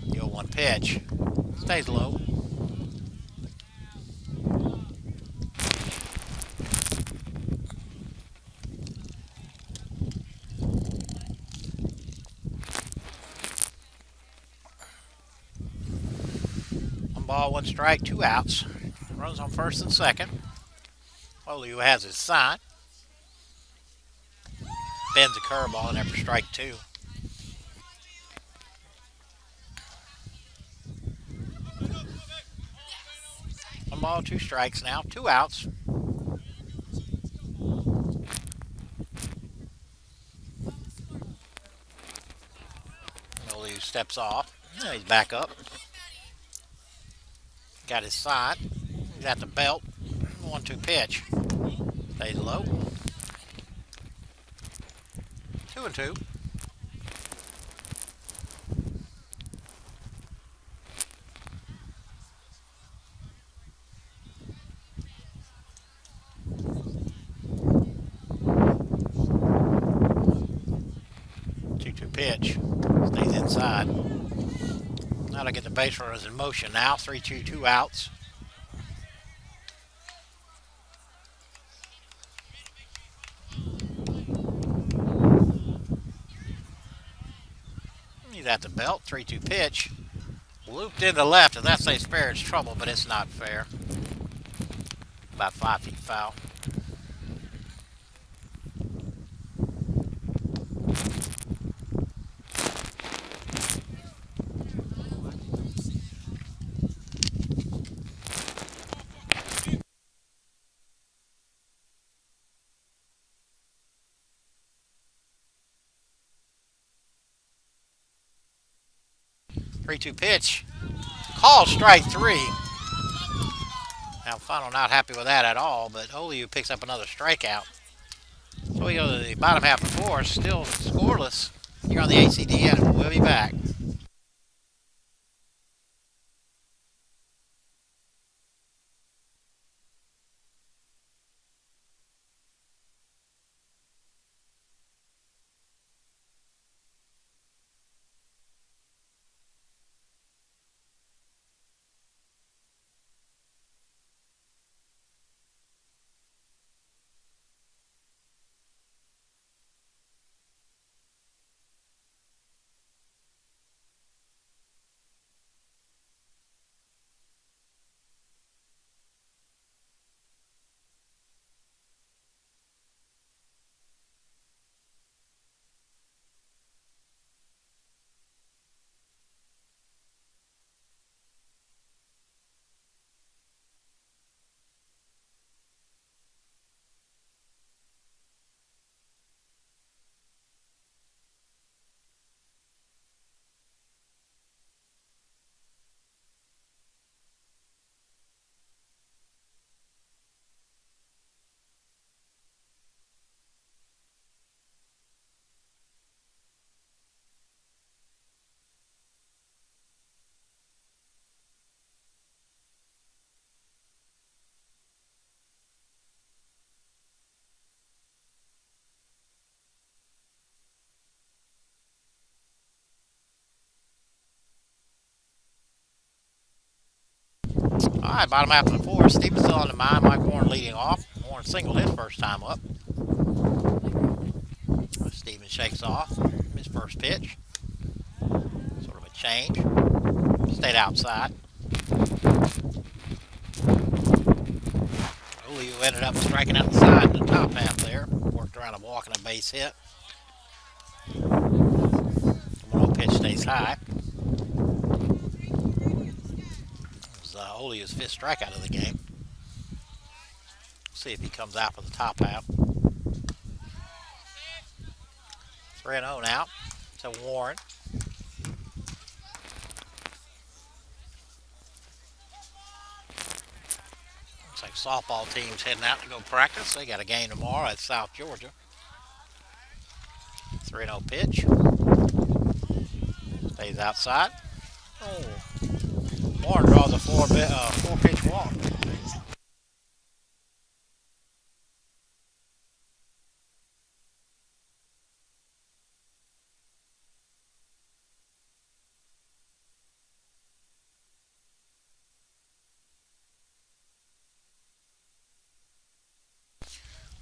S1: The 0-1 pitch. Stays low. Ball, 1 strike, 2 outs. Runs on first and second. Oliu has his sign. Bends a curveball in there for strike 2. One ball, 2 strikes now, 2 outs. Oliu steps off. Now he's back up. Got his side. He's at the belt. 1-2 pitch. Stays low. 2-2. Pitch. Stays inside. Now to get the base runners in motion now. 3-2, 2 outs. He's at the belt. 3-2 pitch. Looped into left, and that's a fair trouble, but it's not fair. About 5 feet foul. Three-two pitch. Call strike 3. Alfano not happy with that at all, but Oliu picks up another strikeout. So we go to the bottom half of the 4th, still scoreless here on the ACDN. We'll be back. Alright, bottom half of the fourth. Stevens still on the mind. Mike Warren leading off. Warren singled his first time up. Stevens shakes off his first pitch. Sort of a change. Stayed outside. Julio ended up striking out the side in the top half there. Worked around a walk and a base hit. The 1-0 pitch stays high. It was Julio's fifth strikeout of the game. See if he comes out for the top half. 3-0 now to Warren. Looks like softball team's heading out to go practice. They got a game tomorrow at South Georgia. 3-0 pitch. Stays outside. Oh. Warren draws a four-pitch walk.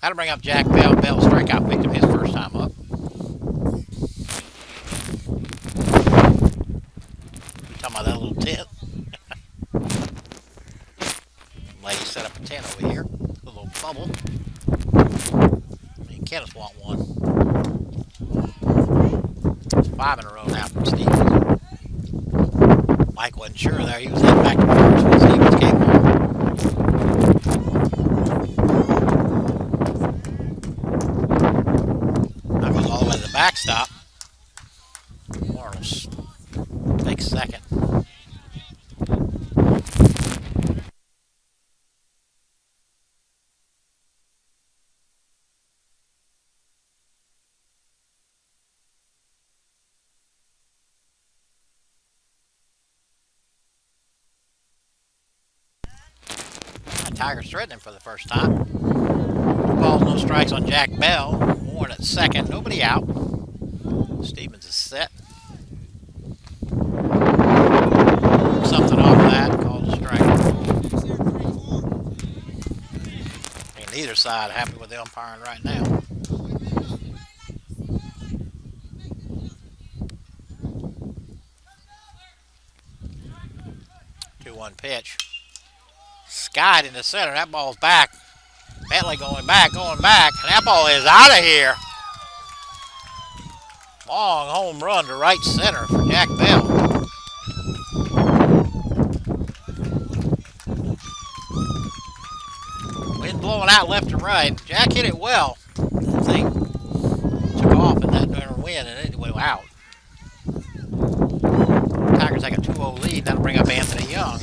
S1: That'll bring up Jack Bell. Bell strikeout victim his first time up. We're talking about that little tent. Lady set up a tent over here. A little bubble. Me and Kenneth want one. It's 5 in a row now from Stevens. Mike wasn't sure there. He was heading back to first when Stevens came home. Backstop. Warren takes second. Tigers threatening for the first time. No balls, no strikes on Jack Bell. Warren at second. Nobody out. Stevens is set. Something off of that. Called a strike. And neither side happy with the umpiring right now. Two-one pitch. Skied in the center. That ball's back. Bentley going back. And that ball is out of here. Long home run to right center for Jack Bell. Wind blowing out left and right. Jack hit it well. The thing took off in that wind and it went out. Tigers take a 2-0 lead. That'll bring up Anthony Young.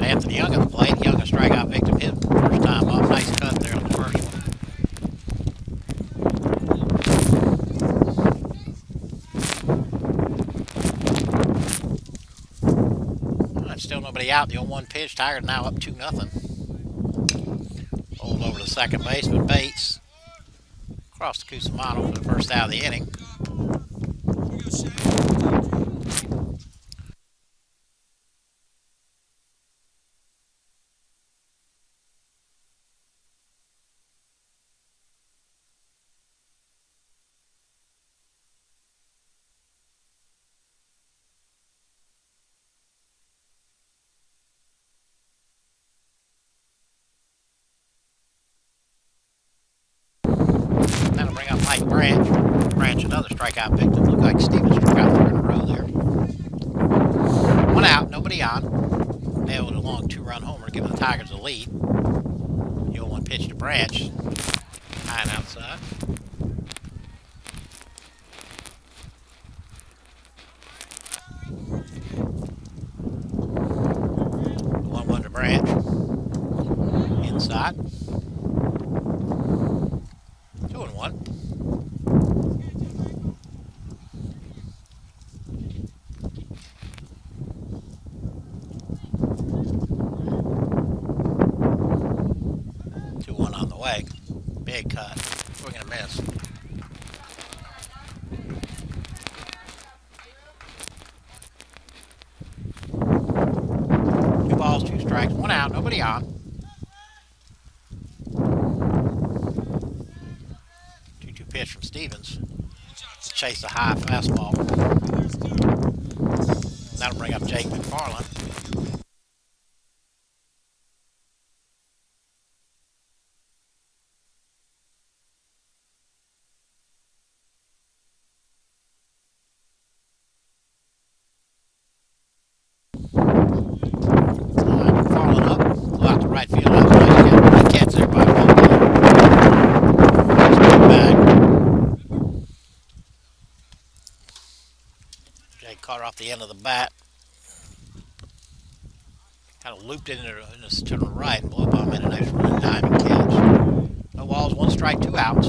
S1: Anthony Young at the plate. Young a strikeout victim his first time up. Nice cut there on the first one. Right, still nobody out. The 0-1 pitch. Tigers now up 2-0. Rolled over to second baseman Bates. Across to Cusimano for the first out of the inning. Mike Branch. Branch, another strikeout victim. Looked like Stevens struck out 3 in a row there. One out, nobody on. Nailed a long 2-run homer, giving the Tigers the lead. The 0-1 pitch to Branch. High and outside. 1-1 to Branch. Inside. 2-1. cut. Swing and a miss. 2 balls, 2 strikes, 1 out, nobody on. 2-2 pitch from Stevens to chase the high fastball. That'll bring up Jake McFarland. McFarland up, flew out to right field. That was a nice catch there by Paul. Back. Jake caught her off the end of the bat. Kind of looped it to the right and blew by him in a nice running diamond catch. No balls, 1 strike, 2 outs.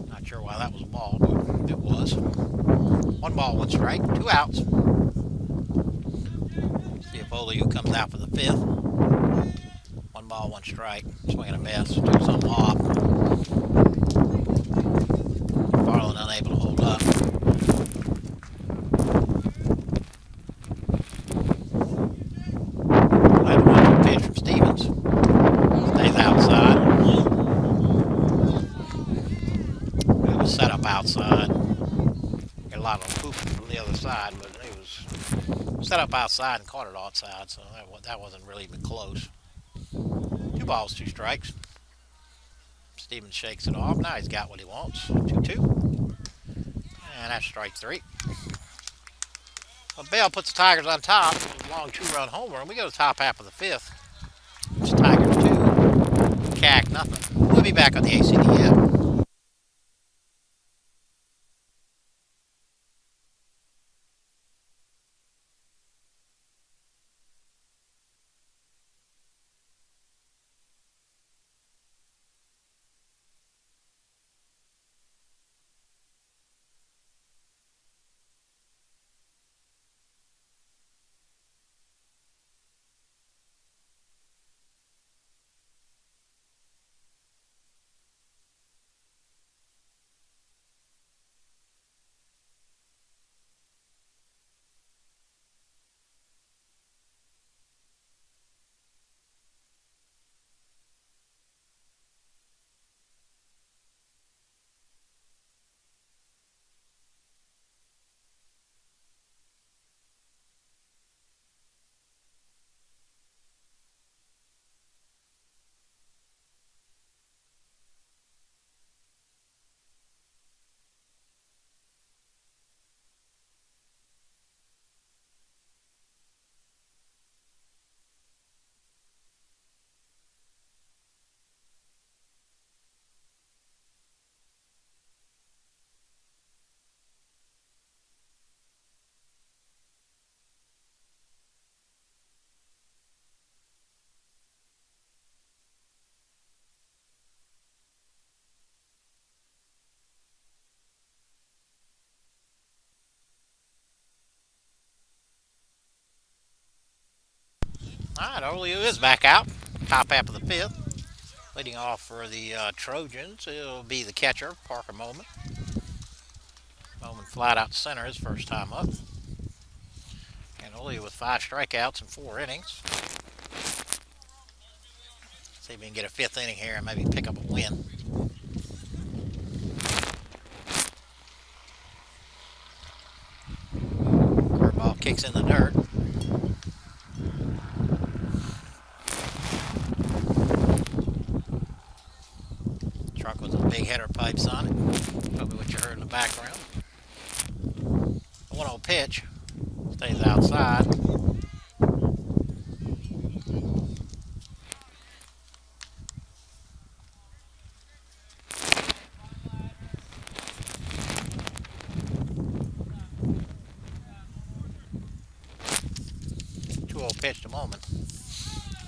S1: Not sure why that was a ball, but it was. 1 ball, 1 strike, 2 outs. See if Oliu comes out for the 5th. 1 ball, 1 strike. Swing and a miss. Do something off. Farland unable to hold up. Pitch from Stevens. Stays outside. It was set up outside. Got a lot of poop from the other side, but it was set up outside and caught it outside, so that wasn't really even close. 2 balls, 2 strikes. Stevens shakes it off. Now he's got what he wants. 2-2. And that's strike 3. Well, Bell puts the Tigers on top. A long 2-run homer, and we go to the top half of the 5th. It's Tigers 2. CAC nothing. We'll be back on the ACDF. Alright, Oliu is back out. Top half of the 5th. Leading off for the Trojans, it'll be the catcher, Parker Moman. Moman flied out to center his first time up. And Oliu with 5 strikeouts in 4 innings. See if we can get a 5th inning here and maybe pick up a win. Curveball kicks in the dirt. Truck with the big header pipes on it. Probably what you heard in the background. 1-0 pitch. Stays outside. Pitch to Moman.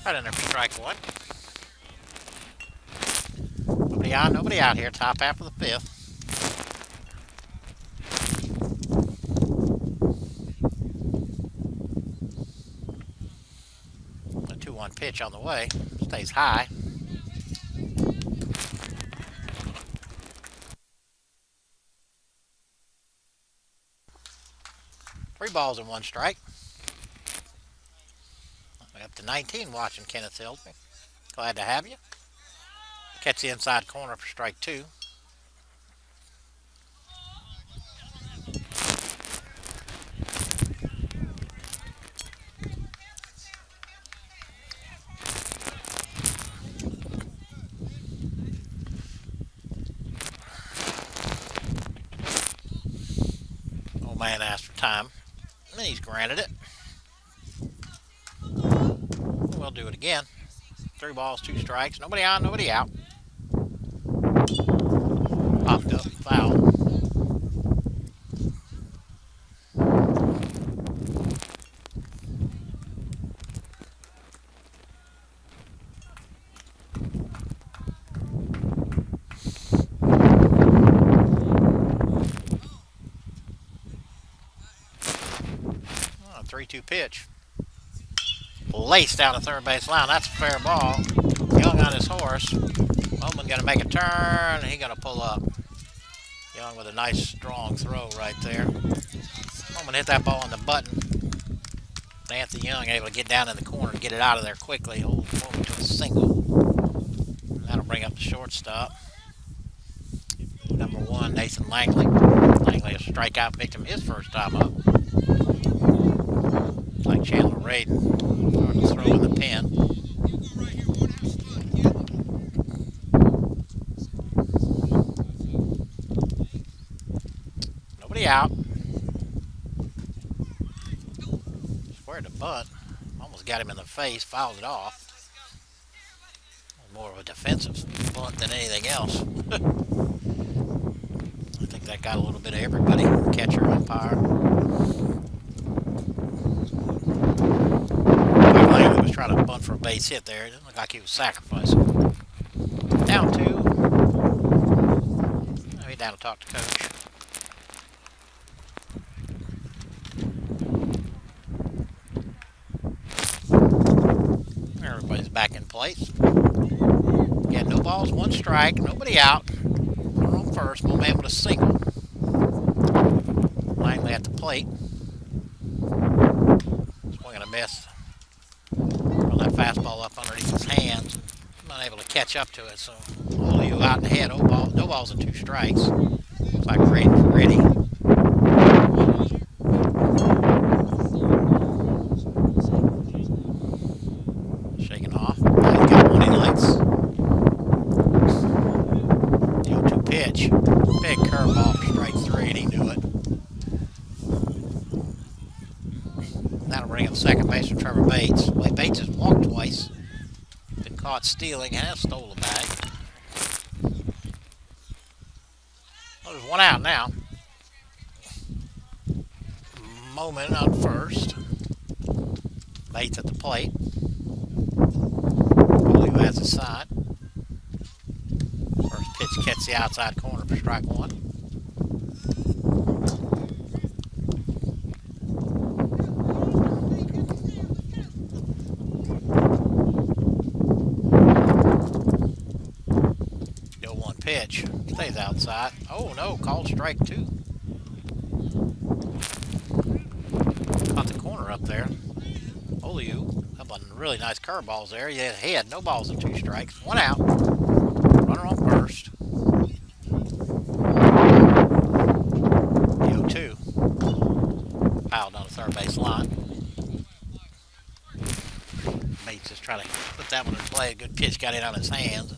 S1: Right in there for strike 1. Nobody out here. Top half of the 5th. A 2-1 pitch on the way. Stays high. Three balls and one strike. We're up to 19 watching Kenneth Hillsby. Glad to have you. Catch the inside corner for strike two. Old man asked for time, and he's granted it. We'll do it again. Three balls, two strikes. Nobody on, nobody out. Popped up, foul. Oh, 3-2 pitch. Laced down the third base line. That's a fair ball. Young on his horse. Bowman going to make a turn. He's going to pull up. Young with a nice strong throw right there. Bowman hit that ball on the button. Anthony Young able to get down in the corner and get it out of there quickly. Hold Bowman to a single. And that'll bring up the shortstop. Number one, Nathan Langley. Langley a strikeout, picked him his first time up. Like Chandler Radin. Starting to throw in the pen. Nobody out. Squared the bunt. Almost got him in the face. Fouled it off. More of a defensive bunt than anything else. I think that got a little bit of everybody. Catcher, umpire. Langley was trying to bunt for a base hit there. It didn't look like he was sacrificing. Down two. Now he's down to talk to coach. Everybody's back in place. Got no balls, one strike, nobody out. Runner on first, Bowman with a single. Langley at the plate. Swing and a miss. Throw that fastball up underneath his hands. Not able to catch up to it, so Oliu out in the head. No balls and two strikes. Looks like Braden's ready. Shaking off. Now he's got one innings. The 0-2 pitch. Big curveball for strike three, and he knew it. That'll bring up second baseman Trevor Bates. Bates has walked twice. Been caught stealing and has stole a bag. Well, there's one out now. Moment on first. Bates at the plate. Oliu has his side. First pitch catches the outside corner for strike one. Pitch. Stays outside. Oh no, called strike two. Caught the corner up there. Oliu, a couple of really nice curveballs there. He had head, no balls and two strikes. One out. Runner on first. The 0-2. Fouled on the third base line. Bates just trying to put that one in play. A good pitch got it on his hands.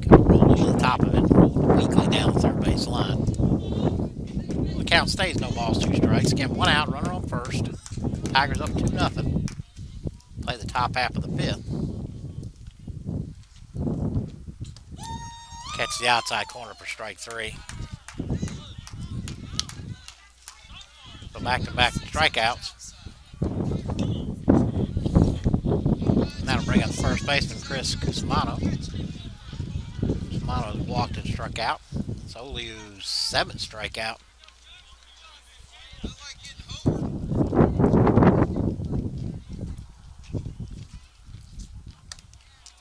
S1: Rolled to the top of it and rolled weakly down the third base line. The count stays no balls, two strikes. Again, one out, runner on first. Tigers up 2-0. Play the top half of the fifth. Catch the outside corner for strike three. So back-to-back strikeouts. And that'll bring up first baseman Chris Cusimano. Cusimano has walked and struck out. It's Oliu's seventh strikeout.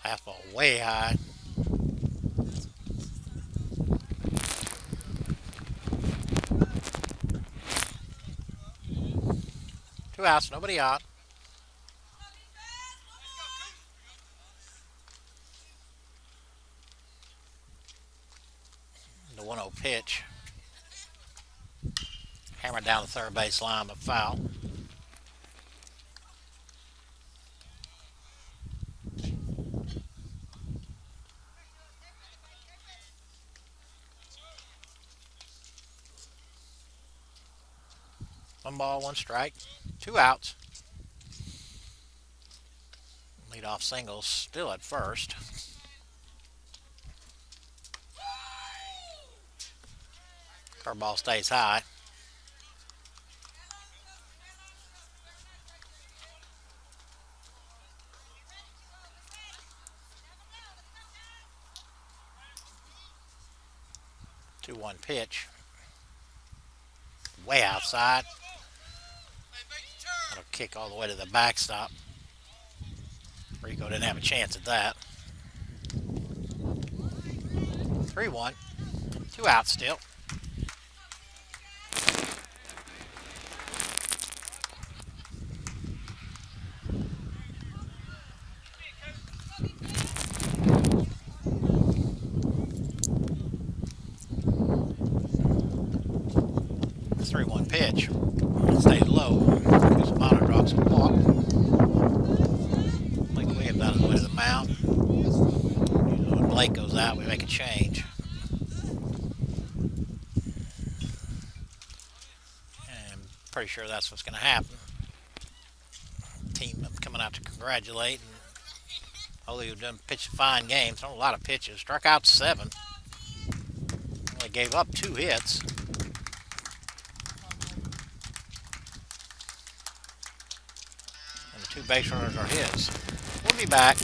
S1: Fastball way high. Two outs, nobody out. The 1-0 pitch. Hammered down the third base line, but foul. One ball, one strike. Two outs. Leadoff singles still at first. Curveball stays high. Two-one pitch. Way outside. That'll kick all the way to the backstop. Rico didn't have a chance at that. 3-1. Two outs still. The 3-1 pitch. Stays low. Cusumano drops a walk. Blake Williams on his way to the mound. Usually when Blake goes out, we make a change. And I'm pretty sure that's what's going to happen. Team coming out to congratulate. And although you've done pitched a fine game, thrown a lot of pitches. Struck out 7. Only gave up 2 hits. And the 2 base runners are his. We'll be back.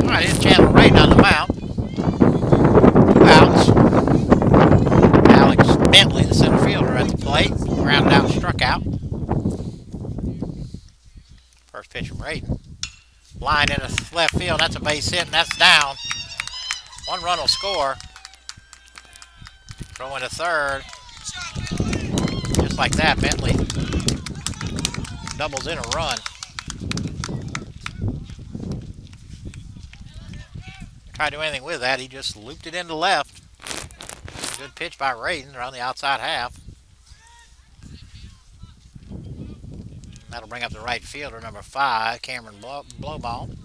S1: All right, here's Chandler Raiden on the mound. 2 outs. Alex Bentley, the center fielder, at the plate. Grounded out and struck out. First pitch from Raiden. Line into left field. That's a base hit, and that's down. 1 run will score. Throw into third. Just like that, Bentley doubles in a run. Tried to do anything with that. He just looped it into left. Good pitch by Raiden around the outside half. That'll bring up the right fielder, number 5, Cameron Blowball.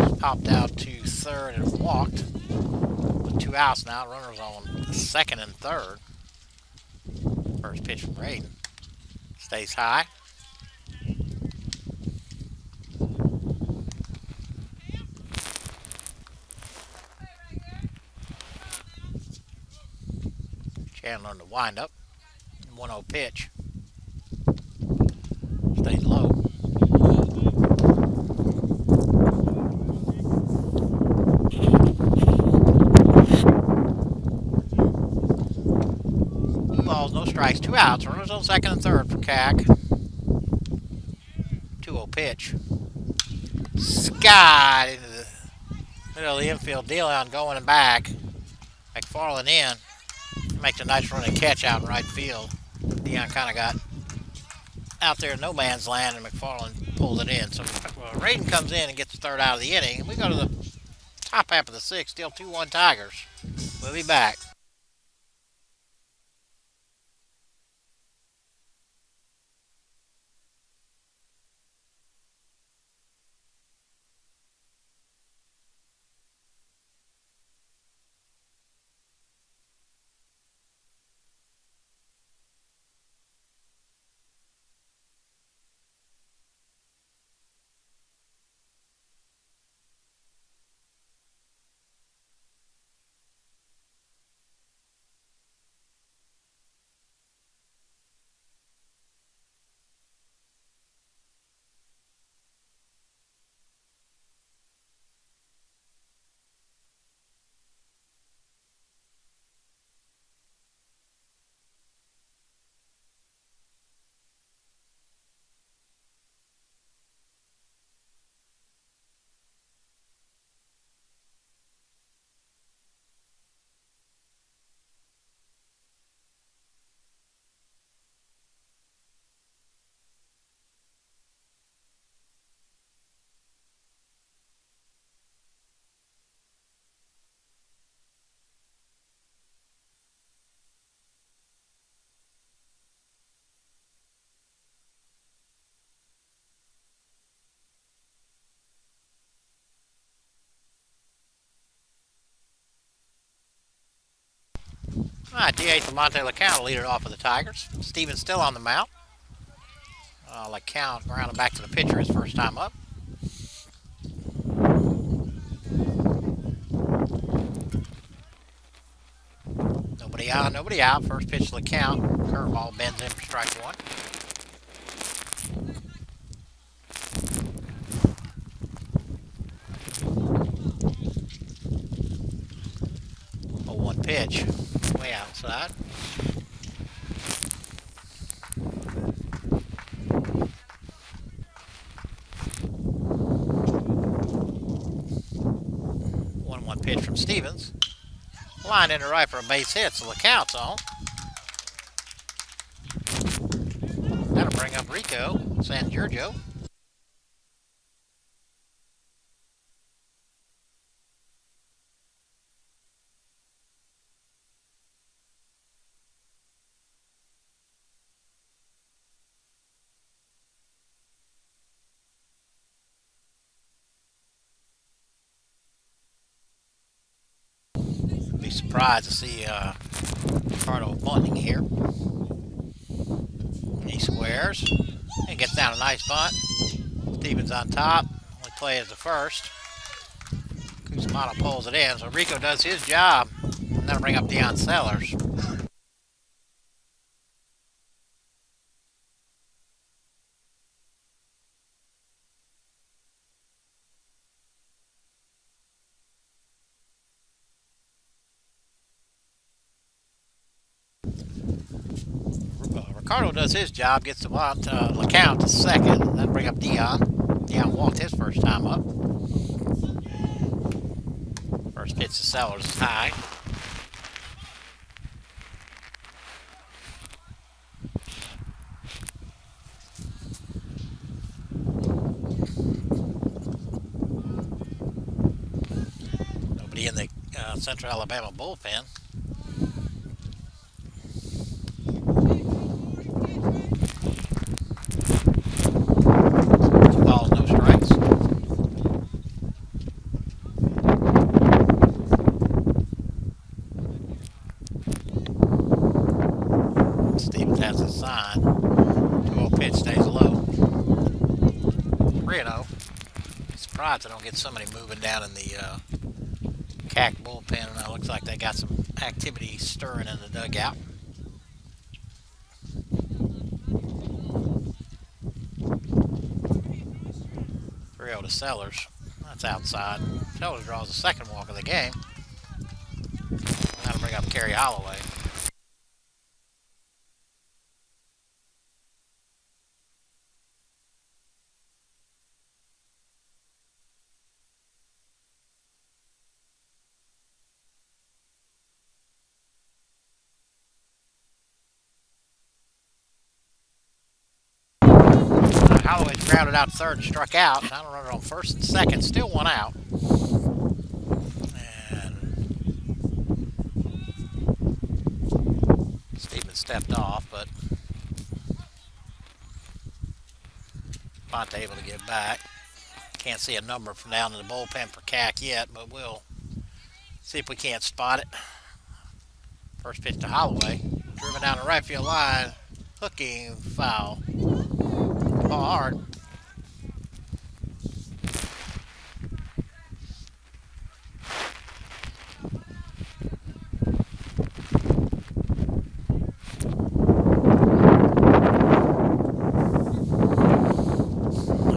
S1: He's popped out to third and walked. With 2 outs now. Runners on second and third. First pitch from Raiden. Stays high. Chandler on the windup. 1-0 pitch. Stays low. Two balls, no strikes, 2 outs. Runners on second and third for Cack. 2-0 pitch. Skied into the middle of the infield. Dion going and back. McFarland in. Makes a nice running catch out in right field. Dion kind of got out there in no man's land, and McFarland pulls it in. So Raiden comes in and gets the third out of the inning. We go to the top half of the sixth. Still 2-1 Tigers. We'll be back. All right, DH Lamonte LeCount lead it off for the Tigers. Stevens still on the mound. LeCount grounded back to the pitcher his first time up. Nobody out, nobody out. First pitch to LeCount. Curveball bends in for strike one. One pitch, way outside. One pitch from Stevens. Line into right for a base hit, so LeCount's on. That'll bring up Rico San Giorgio. Be surprised to see Ricardo bunting here. He squares and gets down a nice bunt. Stevens on top. Only play is the first. Cusimano pulls it in, so Rico does his job. And that'll bring up Deion Sellers. Ricardo does his job, gets the bunt, LeCount to second. That'll bring up Deion. Deion walked his first time up. First pitch to Sellers is high. Nobody in the Central Alabama bullpen. Steve Sellers has a sign. 2-0 pitch stays low. 3-0. Surprised I don't get somebody moving down in the CAC bullpen. Now looks like they got some activity stirring in the dugout. 3-0 to Sellers. That's outside. Sellers draws the second walk of the game. That'll bring up Kerry Holloway. Holloway's grounded out third and struck out. Now a runner on first and second. Still one out. And Steven stepped off, but Ponte able to get back. Can't see a number from down in the bullpen for CAC yet, but we'll see if we can't spot it. First pitch to Holloway. Driven down the right field line. Hooking foul. Ball hard.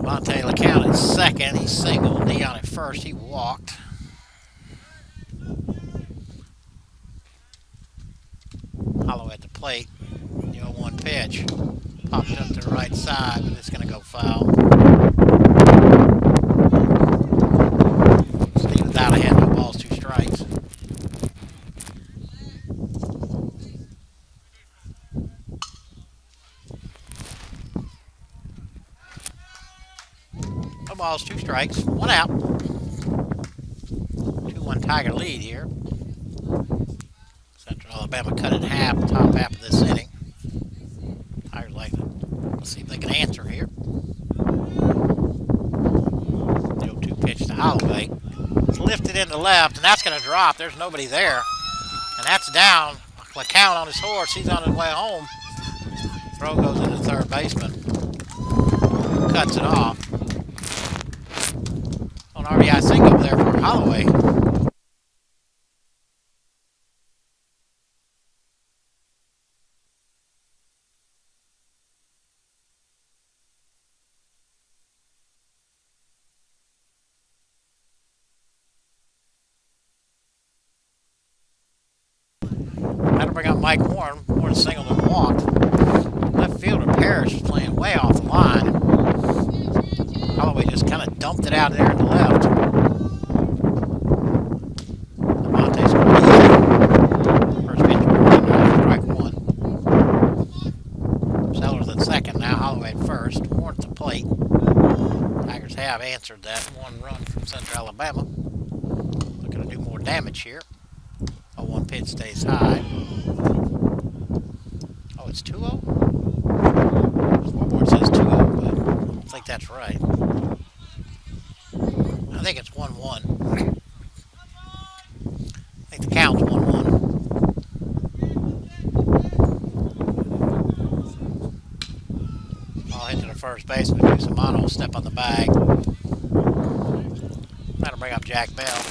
S1: Monte LeCount at second. He singled. Dion at first. He walked. Holloway at the plate. The 0-1 pitch. Popped up to the right side, but it's going to go foul. Steven's out ahead, no balls, 2 strikes. No balls, 2 strikes, 1 out. 2-1 Tiger lead here. Central Alabama cut in half, the top half of this inning. Tigers like to, let's see if they can answer here. The 0-2 pitch to Holloway. It's lifted into left, and that's going to drop. There's nobody there. And that's down. LeCount on his horse. He's on his way home. Throw goes into the third baseman. Cuts it off. On RBI single there for Holloway. That'll bring up Mike Warren. Warren singled and walked. Left fielder Parrish was playing way off the line. Holloway just kind of dumped it out there in the left. Monte's easy. First pitch, strike 1. Sellers at second. Now Holloway at first. Warren at the plate. Tigers have answered that 1 run from Central Alabama. Looking to do more damage here. 0-1 pitch stays high. Oh, it's 2-0? Scoreboard says 2-0, but I don't think that's right. I think it's 1-1. I think the count's 1-1. Ball hit to the first baseman. Cusimano will step on the bag. That'll bring up Jack Bell.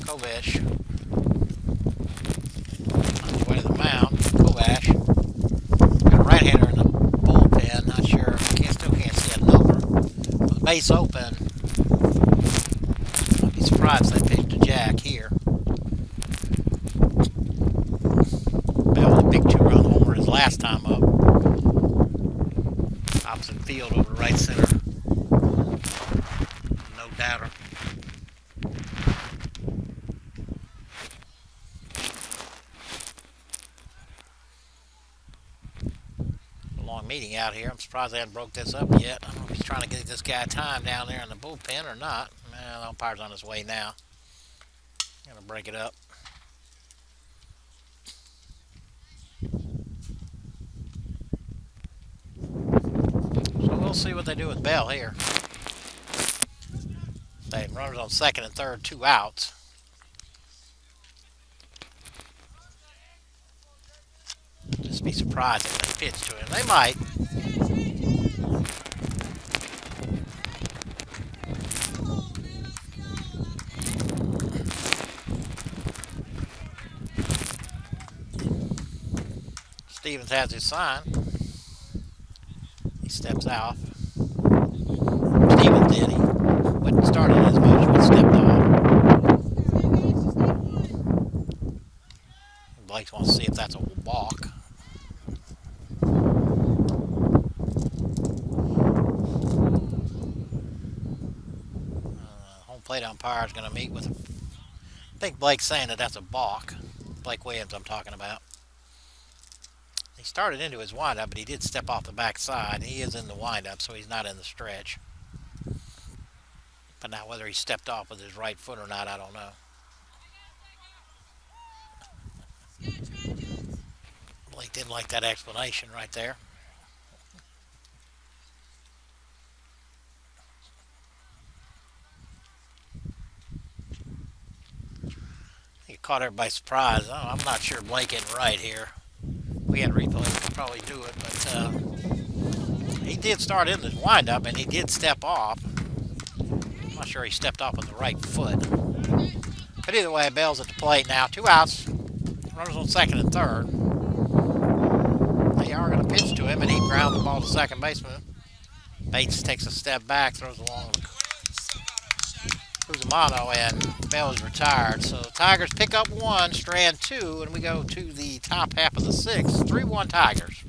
S1: Kovash on his way to the mound. Kovash got a right-hander in the bullpen. Not sure. Still can't see a number. With the base open, I'd be surprised they picked a Jack here. Bell with a big 2-run homer his last time up. Opposite field over right center. No doubter. long meeting out here. I'm surprised they haven't broke this up yet. I don't know if he's trying to get this guy time down there in the bullpen or not. Man, the umpire's on his way now. Gonna break it up. So we'll see what they do with Bell here. They have runners on second and third, 2 outs. Just be surprised if they pitch to him. They might. Stevens has his sign. He steps out. Stevens did. He went and started his motion but stepped off. Blake wants to see if that's a walk. Home plate umpire is going to meet with. I think Blake's saying that that's a balk. Blake Williams, I'm talking about. He started into his windup, but he did step off the backside. He is in the windup, so he's not in the stretch. But now whether he stepped off with his right foot or not, I don't know. Blake didn't like that explanation right there. He caught everybody surprised. Oh, I'm not sure Blake isn't right here. We had replay, we could probably do it, but he did start in the windup and he did step off. I'm not sure he stepped off with the right foot. But either way, Bell's at the plate now. 2 outs. Runners on second and third. They are going to pitch to him, and he grounds the ball to second baseman. Bates takes a step back, throws along Cusimano, and Bell is retired. So Tigers pick up 1, strand 2, and we go to the top half of the 6th. 3-1 Tigers.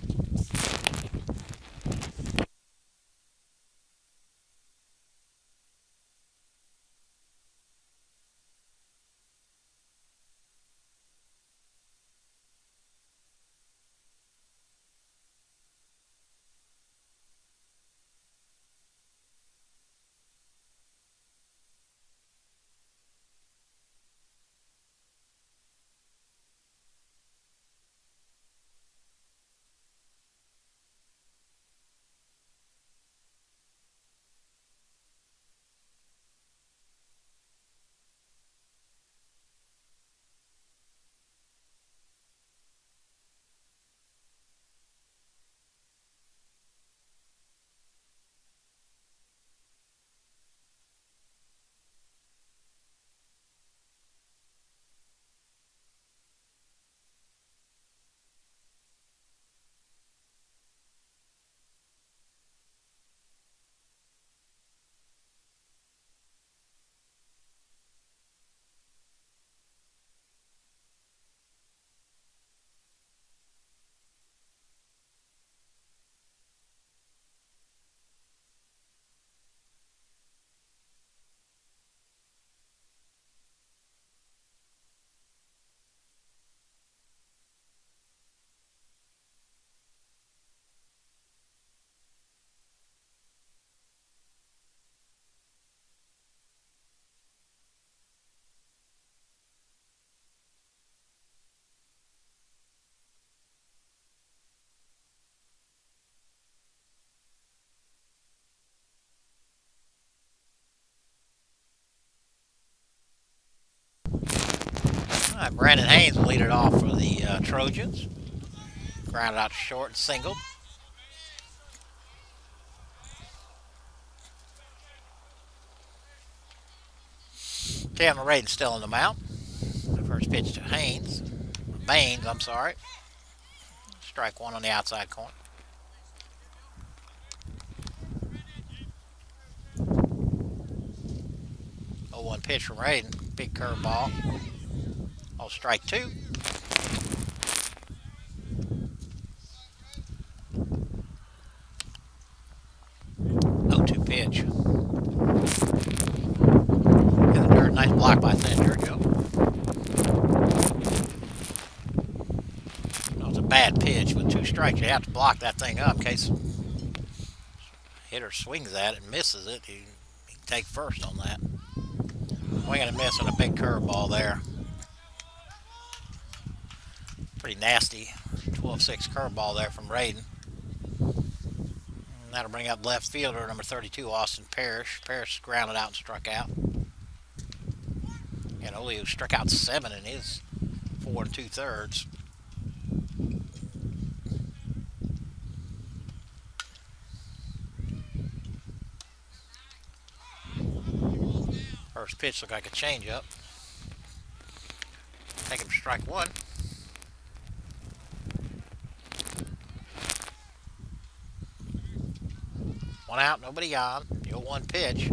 S1: All right, Brandon Haynes will lead it off for the Trojans. Grounded out to short and singled. Chandler Radin still in the mount. The first pitch to Baines, I'm sorry. Strike 1 on the outside corner. 0-1 pitch from Radin. Big curveball. Oh, strike 2. 0-2 pitch. In the dirt, nice block by San Giorgio. That was a bad pitch with 2 2 strikes. You have to block that thing up in case hitter swings at it and misses it. He can take first on that. Swing and a miss and a big curveball there. Pretty nasty 12-6 curveball there from Raiden. And that'll bring up left fielder number 32, Austin Parrish. Parrish grounded out and struck out. And Julio struck out 7 in his 4 2/3. First pitch looked like a changeup. Take him for strike 1. One out, nobody on. 0-1 pitch.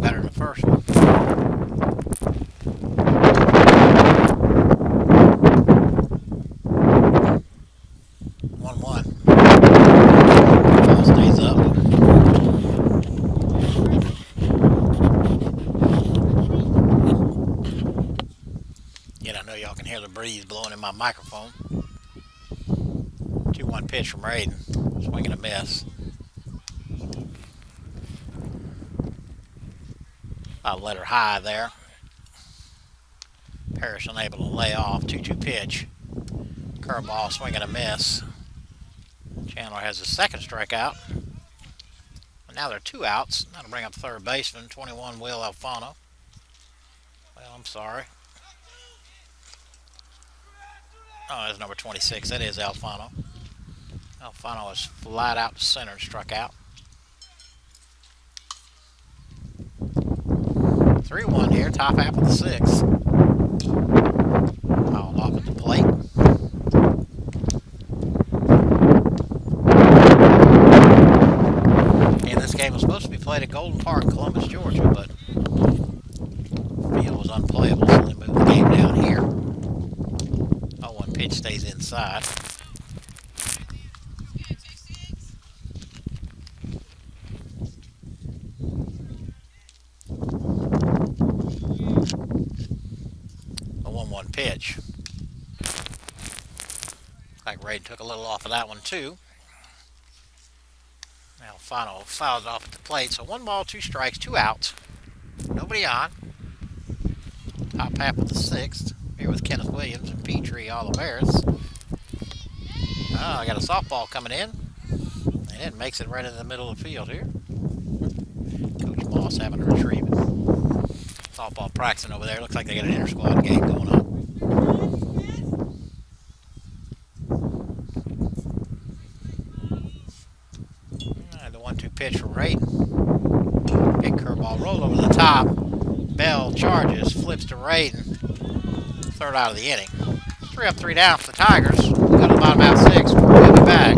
S1: Better than the first one. 1-1. Ball stays up. Yet I know y'all can hear the breeze blowing in my microphone. 2-1 pitch from Raiden. Swing and a miss. I'll let her high there. Parrish unable to lay off. 2-2 pitch. Curveball, swing and a miss. Chandler has his second strikeout. And now there are 2 outs. That'll bring up third baseman, 21, Will Alfano. Well, I'm sorry. Oh, that's number 26. That is Alfano. Alfano is flat out to center and struck out. 3-1 here, top half of the 6th. Fouled off at the plate. And this game was supposed to be played at Golden Park, Columbus, Georgia, but the field was unplayable, so they moved the game down here. 0-1 pitch stays inside. A 1-1 pitch. Like Raiden took a little off of that one too. Alfano fouled off at the plate, so 1 ball, 2 strikes, 2 outs. Nobody on. Top half of the 6th. Here with Kenneth Williams and Petrie Olivares. I got a softball coming in. And it makes it right in the middle of the field here. Coach Moss having to retrieve it. Softball practicing over there. Looks like they got an inter-squad game going on. The 1-2 pitch from Raiden. Big curveball rolled over the top. Bell charges, flips to Raiden. 3rd out of the inning. 3 up, 3 down for the Tigers. We'll go to the bottom out 6. We'll be back.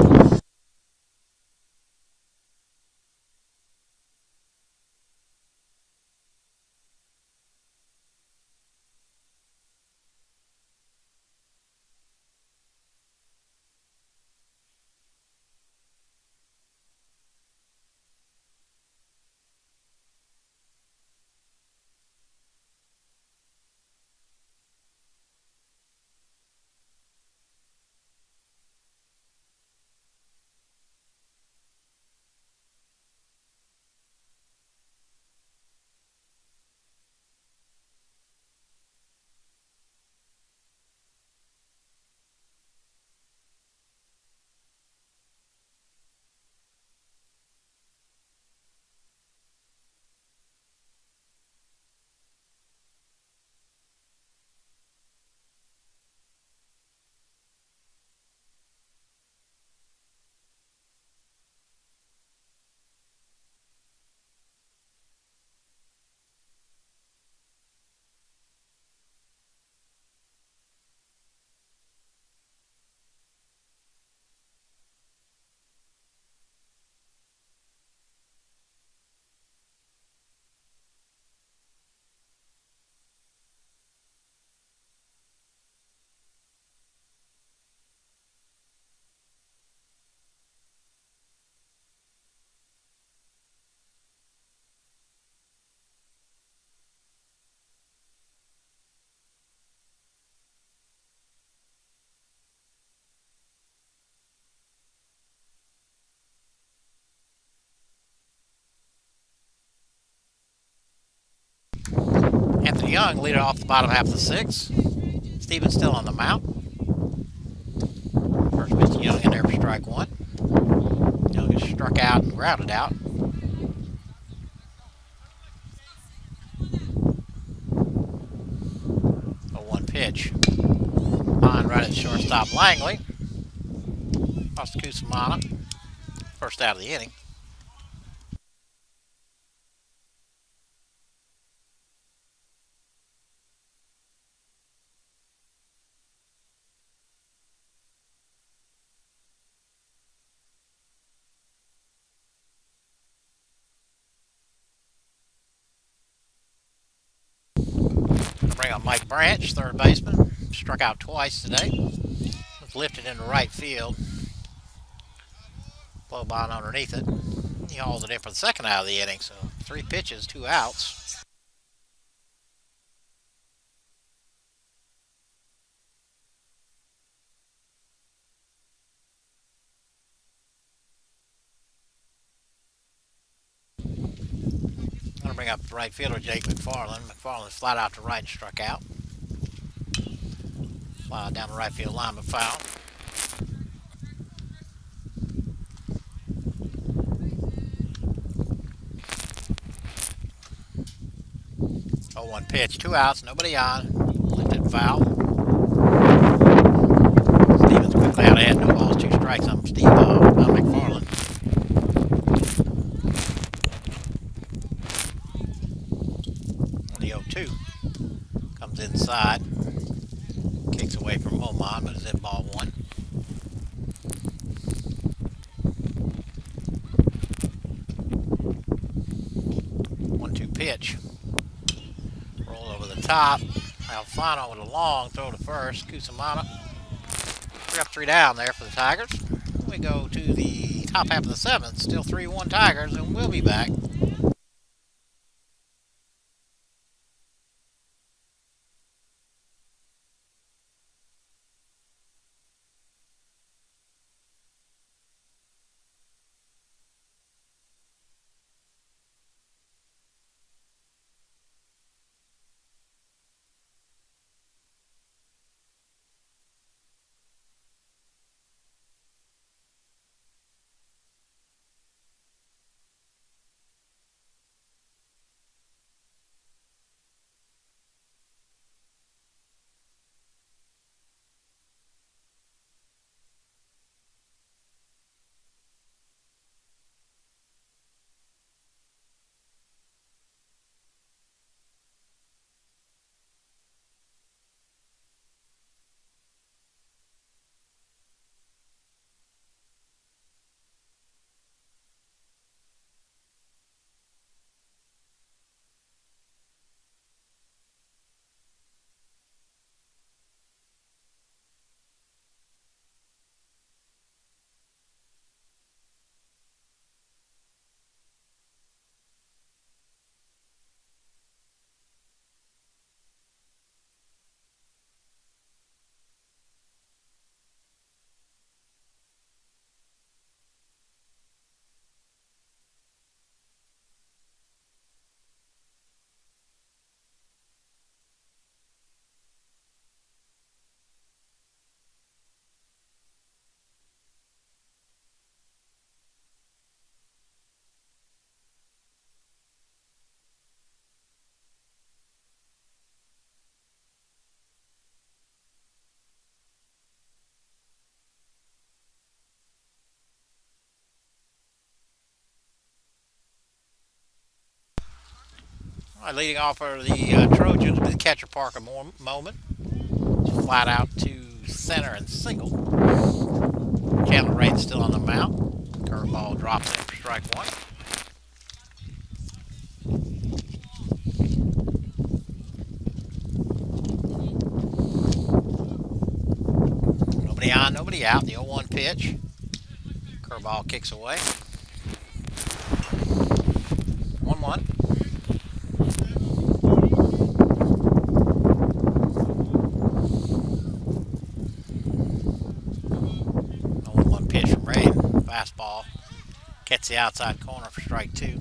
S1: Young lead it off the bottom half of the sixth. Stevens still on the mound. First pitch to Young in there for strike one. Young is struck out and grounded out. A 1 pitch. On right at shortstop Langley. Across to Cusimano. First out of the inning. Bring up Mike Branch, third baseman. Struck out twice today. Was lifted into right field. Blow by underneath it. He hauled it in for the second out of the inning. So 3 pitches, 2 outs. I'm going to bring up the right fielder, Jake McFarland. McFarland's flat out to right and struck out. Fly down the right field line, but foul. Oh, 1 pitch, 2 outs, nobody on. Lifted foul. Stevens quickly out ahead, no balls, 2 strikes on McFarland. The 0-2 comes inside, kicks away from Momon, but is in ball 1. Pitch. Roll over the top. Alfano with a long throw to first. Cusimano. 3 up, 3 down there for the Tigers. We go to the top half of the 7th. Still 3-1 Tigers, and we'll be back. All right, leading off are the Trojans with Catcher Parker moment. Flat out to center and single. Chandler Rain's still on the mound. Curveball drops in for strike 1. Nobody on, nobody out. The 0-1 pitch. Curveball kicks away. 1-1. Fastball gets the outside corner for strike 2.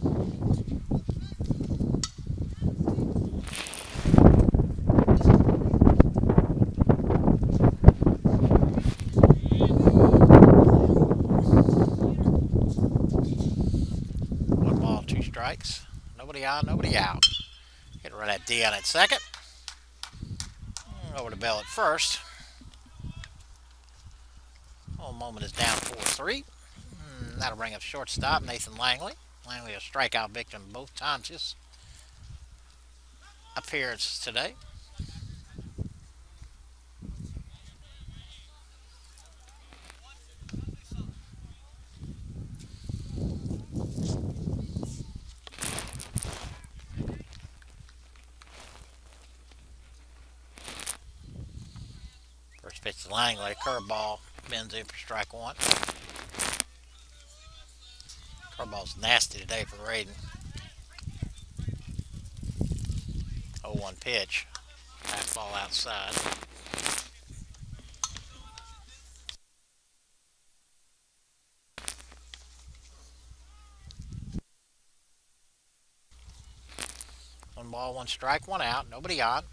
S1: Nobody on, nobody out. Get rid of that Dion at second. Over to Bell at first. Old Moment is down 4-3. That'll bring up shortstop Nathan Langley. Langley a strikeout victim both times his appearance today. First pitch to Langley, curveball, bends in for strike one. Curveball's nasty today for Raiden. 0-1 pitch. Fastball outside. One ball, one strike, one out. Nobody on.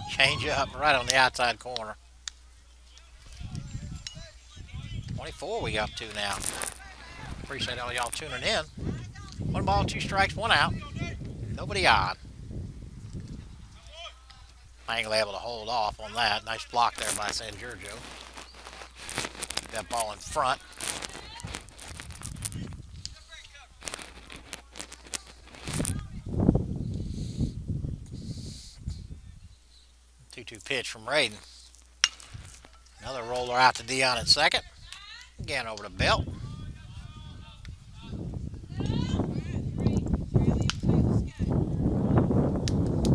S1: Change up right on the outside corner. 24 we up to now. Appreciate all y'all tuning in. One ball, two strikes, one out. Nobody on. Langley able to hold off on that. Nice block there by San Giorgio. Keep that ball in front. Two-two pitch from Raiden. Another roller out to Dion at second. Again over to Belt.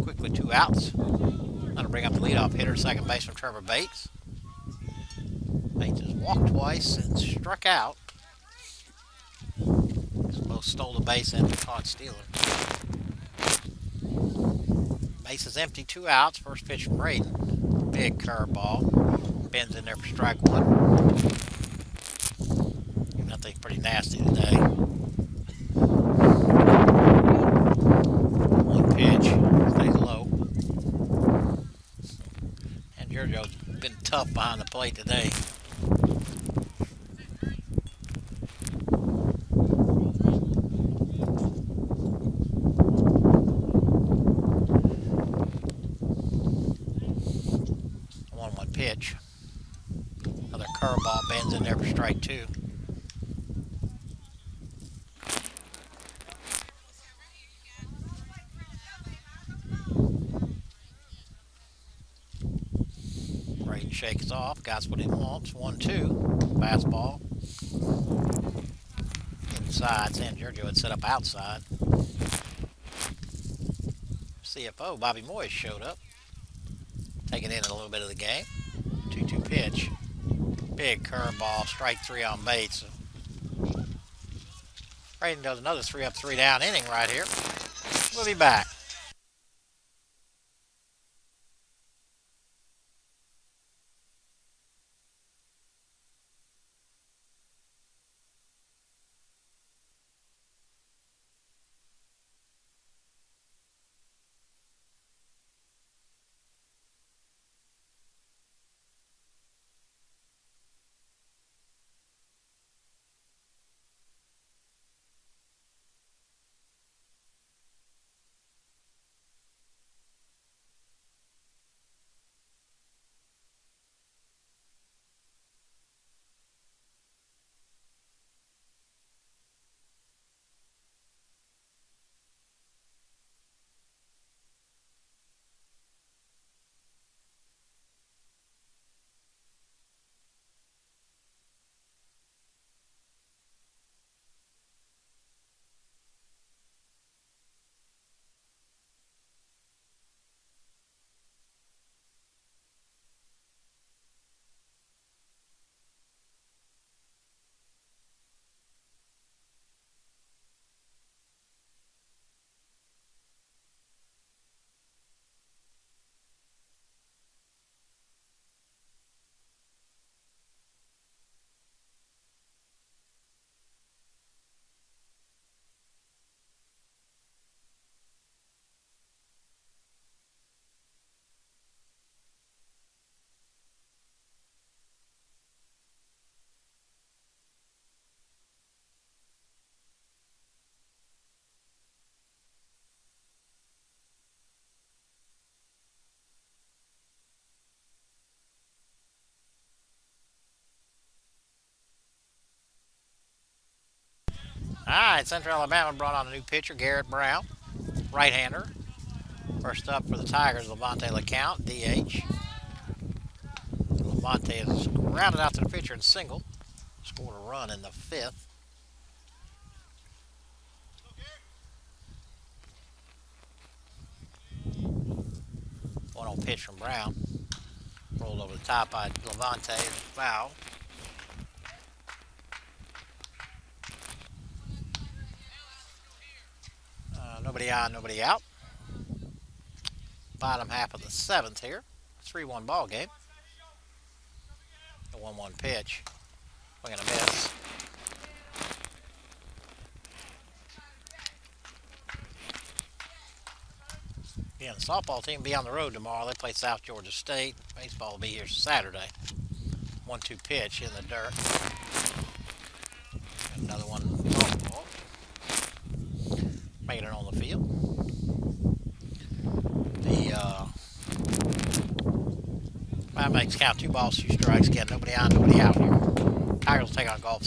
S1: Quickly two outs. That'll bring up the leadoff hitter, second baseman Trevor Bates. Bates has walked twice and struck out. Both stole the base and caught stealing. Base is empty, two outs. First pitch from Raiden. Big curveball. Bends in there for strike one. Nothing pretty nasty today. One pitch. Stays low. And Giorgio's been tough behind the plate today. Pitch. Another curveball bends in there for strike two. Raiden shakes off, got what he wants. 1-2. Fastball. Inside. San Giorgio had set up outside. CFO Bobby Moyes showed up. Taking in a little bit of the game. 2-2 pitch. Big curveball. Strike three on Bates. Raiden does another 3-up, 3-down inning right here. We'll be back. All right, Central Alabama brought on a new pitcher, Garrett Brown, right-hander. First up for the Tigers, Levante LeCount, DH. Levante is grounded out to the pitcher in single. Scored a run in the fifth. 1-0 pitch from Brown. Rolled over the top by Levante. Foul. Nobody on, nobody out. Bottom half of the seventh here. 3-1 ball game. The 1-1 pitch. Swing and a miss. Yeah, the softball team will be on the road tomorrow. They play South Georgia State. Baseball will be here Saturday. 1-2 pitch in the dirt. Another one softball. Making it on the field. The that makes count 2 balls, 2 strikes. Again, nobody on, nobody out here. Tigers will take on Gulf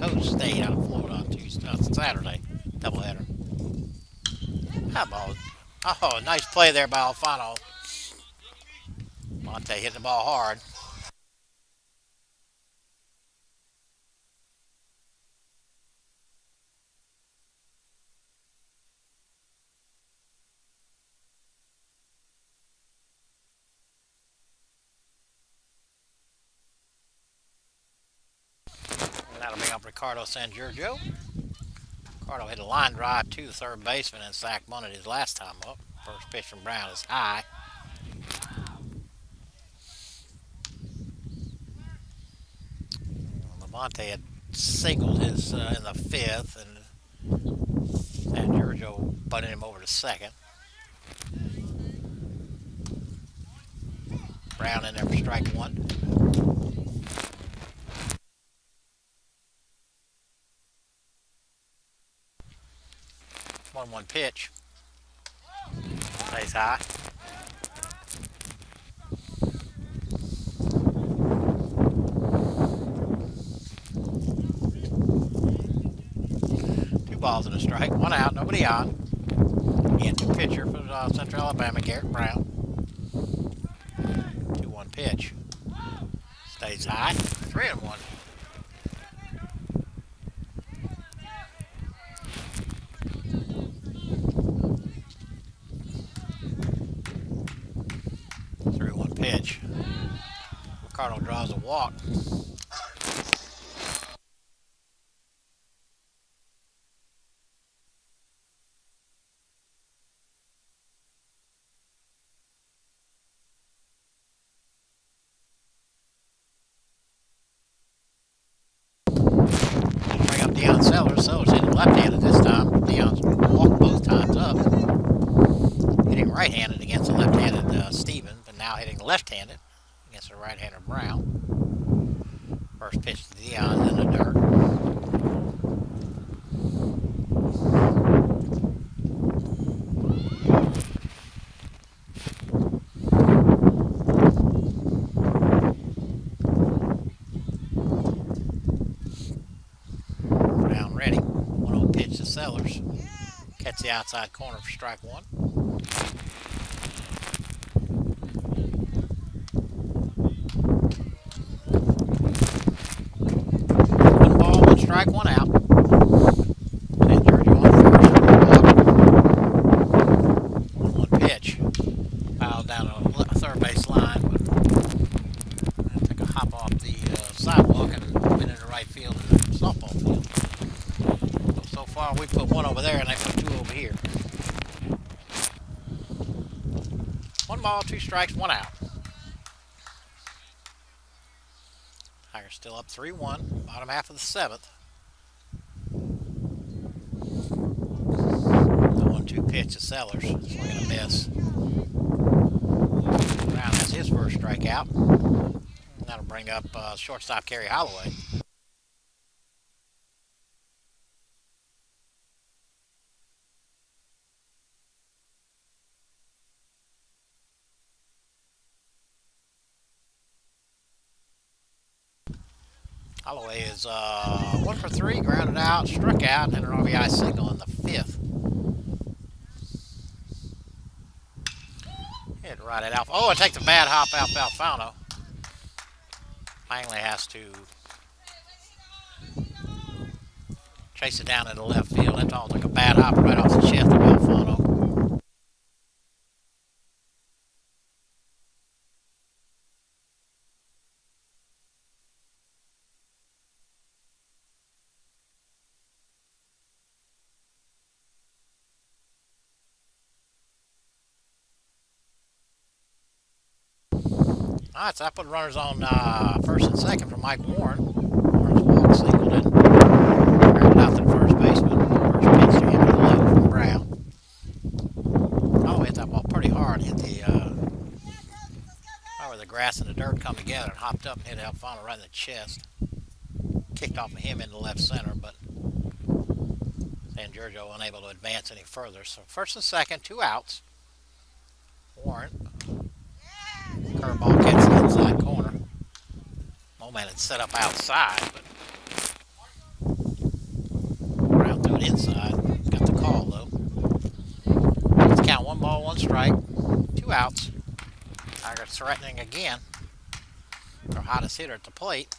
S1: Coast State out of Florida on Saturday. Doubleheader. That ball. Oh, nice play there by Alfano. Monte hitting the ball hard. And that'll bring up Ricardo San Giorgio. Ricardo hit a line drive to the third baseman and sacked Munity his last time up. First pitch from Brown is high. Levante had singled his in the fifth, and San Giorgio butted him over to second. Brown in there for strike one. 1-1 pitch. Stays high. Two balls and a strike. 1 out. Nobody on. Again, new pitcher for Central Alabama, Garrett Brown. 2-1 pitch. Stays high. 3-1. Pitch. Ricardo draws a walk. Bring up Deion Sellers. Sellers hitting left-handed this time. Deion's walked both times up. Hitting right-handed against a left-handed Steven, but now hitting left-handed against a right-hander Brown. First pitch to Deion in the dirt. Brown ready. 1-0 pitch to Sellers. Catch the outside corner for strike one. Strike, 1 out. San Giorgio on first. 1-1 pitch. Fouled down a third base line, but I took a hop off the sidewalk and went into right field in the softball field. So far, we put 1 over there and they put 2 over here. 1 ball, 2 strikes, 1 out. Tigers still up 3-1. Bottom half of the seventh. 1-2 pitch to Sellers. Swing and a miss. Brown has his first strikeout. That'll bring up shortstop Kerry Holloway. Holloway is 1 for 3, grounded out, struck out, and an RBI single in the 5th. Hit right at Alfano. Oh, it takes a bad hop out Alfano. Langley has to chase it down into left field. That all took a bad hop right off the chest of Alfano. All right, so I put runners on first and second for Mike Warren. Warren's walk singled in. Grounded out to the first baseman. First pitch to him in the low from Brown. Oh, hit that ball pretty hard. Hit the where the grass and the dirt come together and hopped up and hit Alfano right in the chest. Kicked off of him into left center, but San Giorgio unable to advance any further. So first and second, 2 outs. Warren. Curveball gets the inside corner. Oh man, it's set up outside, but Brown threw it inside. Got the call though. Let's count 1 ball, 1 strike, 2 outs. Tigers threatening again. Their hottest hitter at the plate.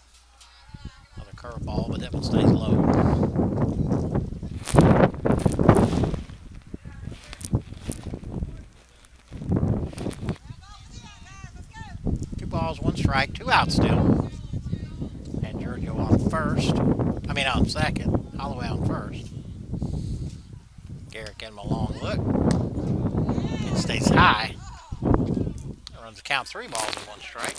S1: Another curveball, but that one stays low. Balls, 1 strike, 2 outs still. And Giorgio on first. On second. Holloway on first. Garrick in a long look. It stays high. Runs the count 3 balls and 1 strike.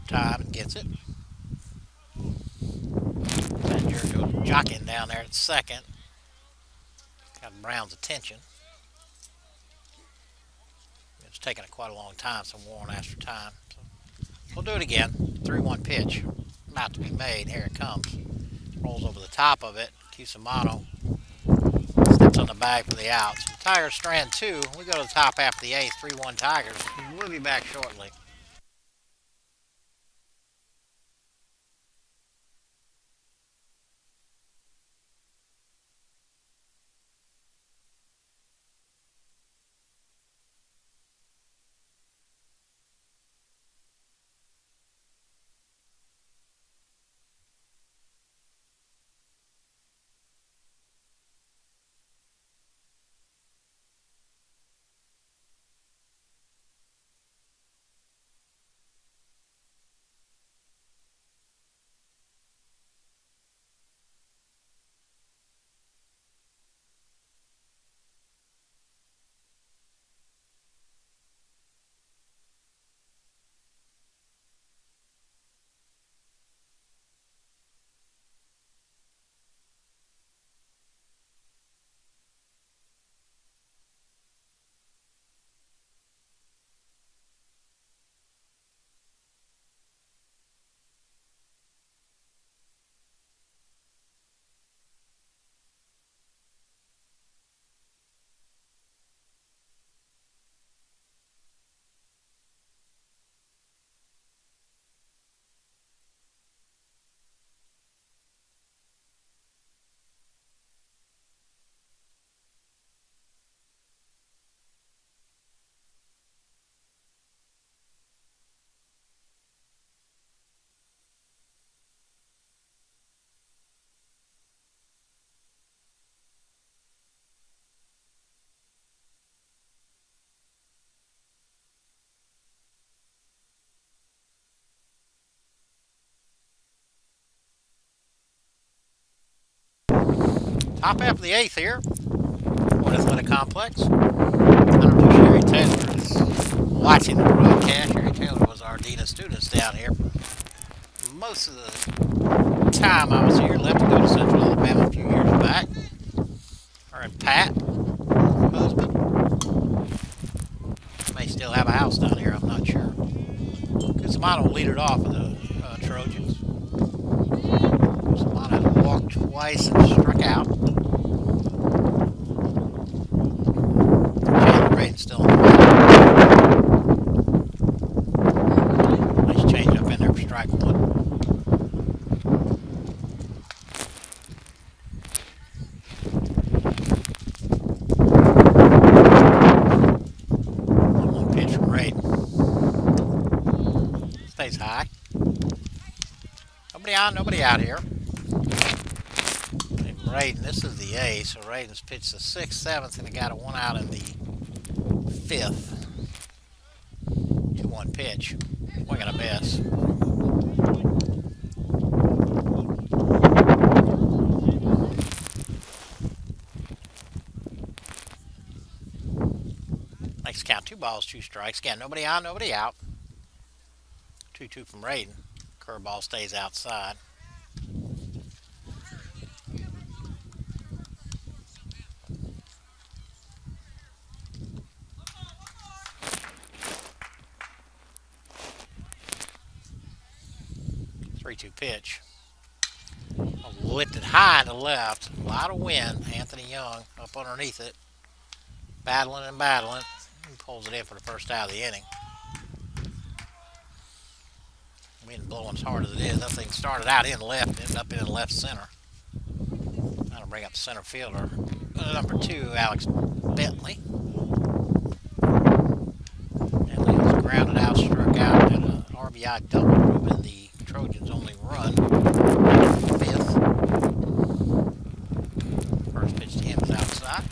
S1: Time and gets it. And Giorgio jockeying down there at second. Got Brown's attention. It's taking quite a long time, so Warren asked for time. So we'll do it again. 3-1 pitch. About to be made. Here it comes. Rolls over the top of it. Cusimano steps on the bag for the outs. The Tigers strand 2. We go to the top half of the 8th. 3-1 Tigers. We'll be back shortly. Top half of the 8th here. Ford Athletic Complex. Honorable Sherry Taylor is watching the broadcast. Sherry Taylor was our Dean of Students down here. Most of the time I was here, left to go to Central Alabama a few years back. Her and Pat, her husband, may still have a house down here, I'm not sure. Cusimano will lead it off with a Trojans. Solana has walked twice and struck out. Jalen Braden still on the mound. Nice change up in there for strike one. 1-1 pitch from Braden. Stays high. Nobody on, nobody out here. And Braden, this is the ace, so Braden's pitched the 6th, 7th, and he got a 1 out in the 5th. 2-1 pitch. Swing and a miss. Next count, 2 balls, 2 strikes. Again, nobody on, nobody out. 2-2 from Braden. Curveball stays outside. Three-two pitch. Lifted high to the left. A lot of wind. Anthony Young up underneath it. Battling and battling. He pulls it in for the first out of the inning. Wind blowing as hard as it is. That thing started out in left, ended up in left center. That'll bring up the center fielder. Number 2, Alex Bentley. Bentley was grounded out, struck out, and an RBI double, proving the Trojans' only run. 5th. First pitch to him is outside.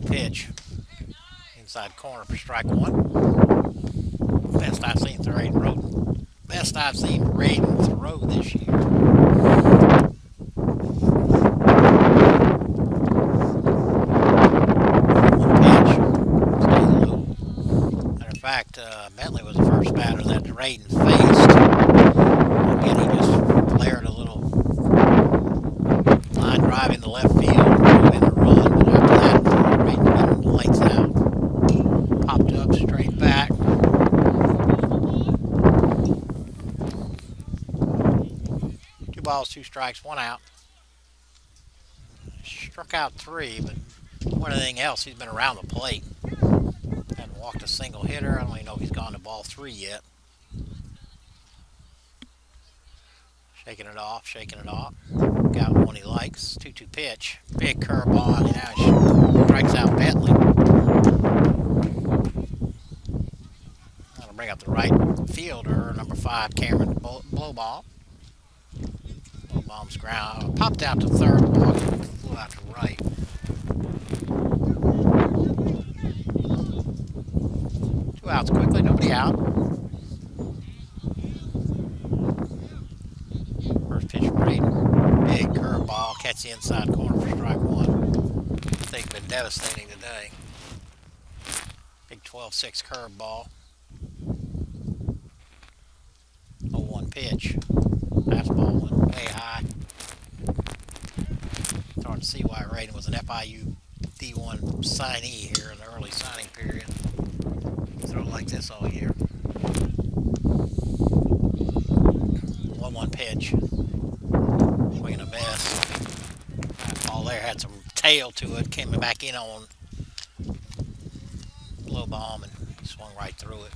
S1: Pitch. Inside corner for strike one. Best I've seen Braden. Best I've seen Braden throw this year. One pitch. Stays low. Matter of fact, Bentley was the first batter that Braden faced. Again, he just flared a little line drive in the left field, drove in the run, but after that, lights out. Popped up straight back. 2 balls, 2 strikes, 1 out. Struck out 3, but more than anything else, he's been around the plate. Hadn't walked a single hitter. I don't even know if he's gone to ball 3 yet. Shaking it off, shaking it off. Got one he likes. 2-2 pitch. Big curveball. Now he strikes out Bentley. That'll bring up the right fielder, number 5, Cameron Blowball. Blowball's ground. Popped out to third. Flew out to right. Two outs quickly. Nobody out. First pitch from Braden. Big curveball. Catch the inside corner for strike one. This thing's been devastating today. Big 12-6 curveball. 0-1 pitch. Fastball went way high. It's hard to see why Braden was an FIU D1 signee here in the early signing period. Throw like this all year. 1-1 pitch. Swing and a miss. That ball there had some tail to it. Came back in on blow bomb and swung right through it.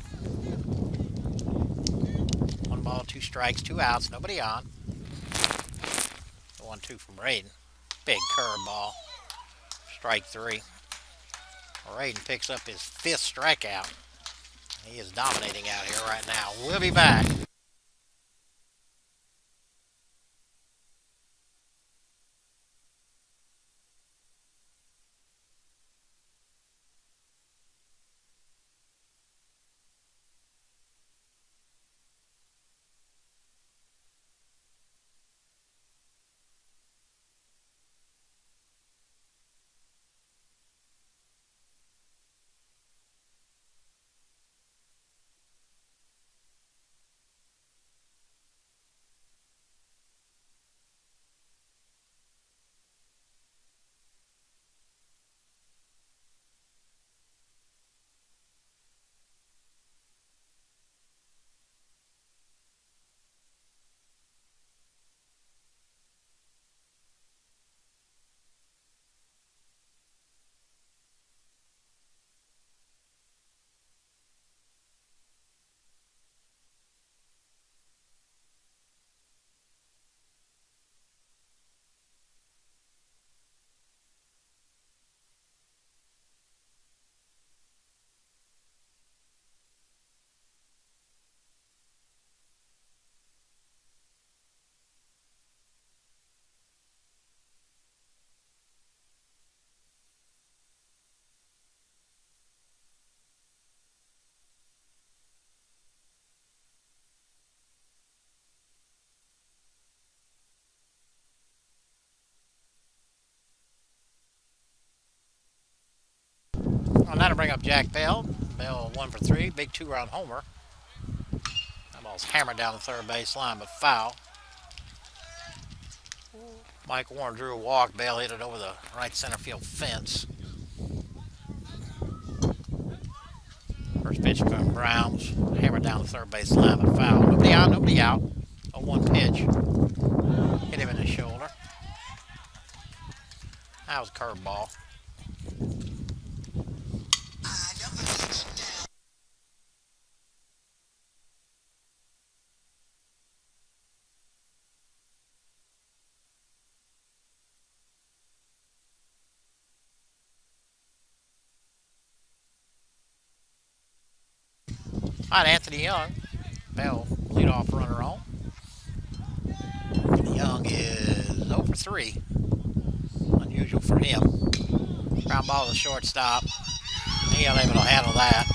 S1: 1 ball, 2 strikes, 2 outs, nobody on. 1-2 from Braden. Big curveball. Strike 3. Braden picks up his 5th strikeout. He is dominating out here right now. We'll be back. bring up Jack Bell. Bell 1 for 3. Big 2-run homer. That ball's hammered down the third base line, but foul. Mike Warren drew a walk. Bell hit it over the right center field fence. First pitch from Browns. Hammered down the third base line, but foul. Nobody out, nobody out. A 1 pitch. Hit him in the shoulder. That was a curveball. All right, Anthony Young. Bell leadoff runner on. Young is 0 for 3. Unusual for him. Ground ball to the shortstop. He wasn't able to handle that.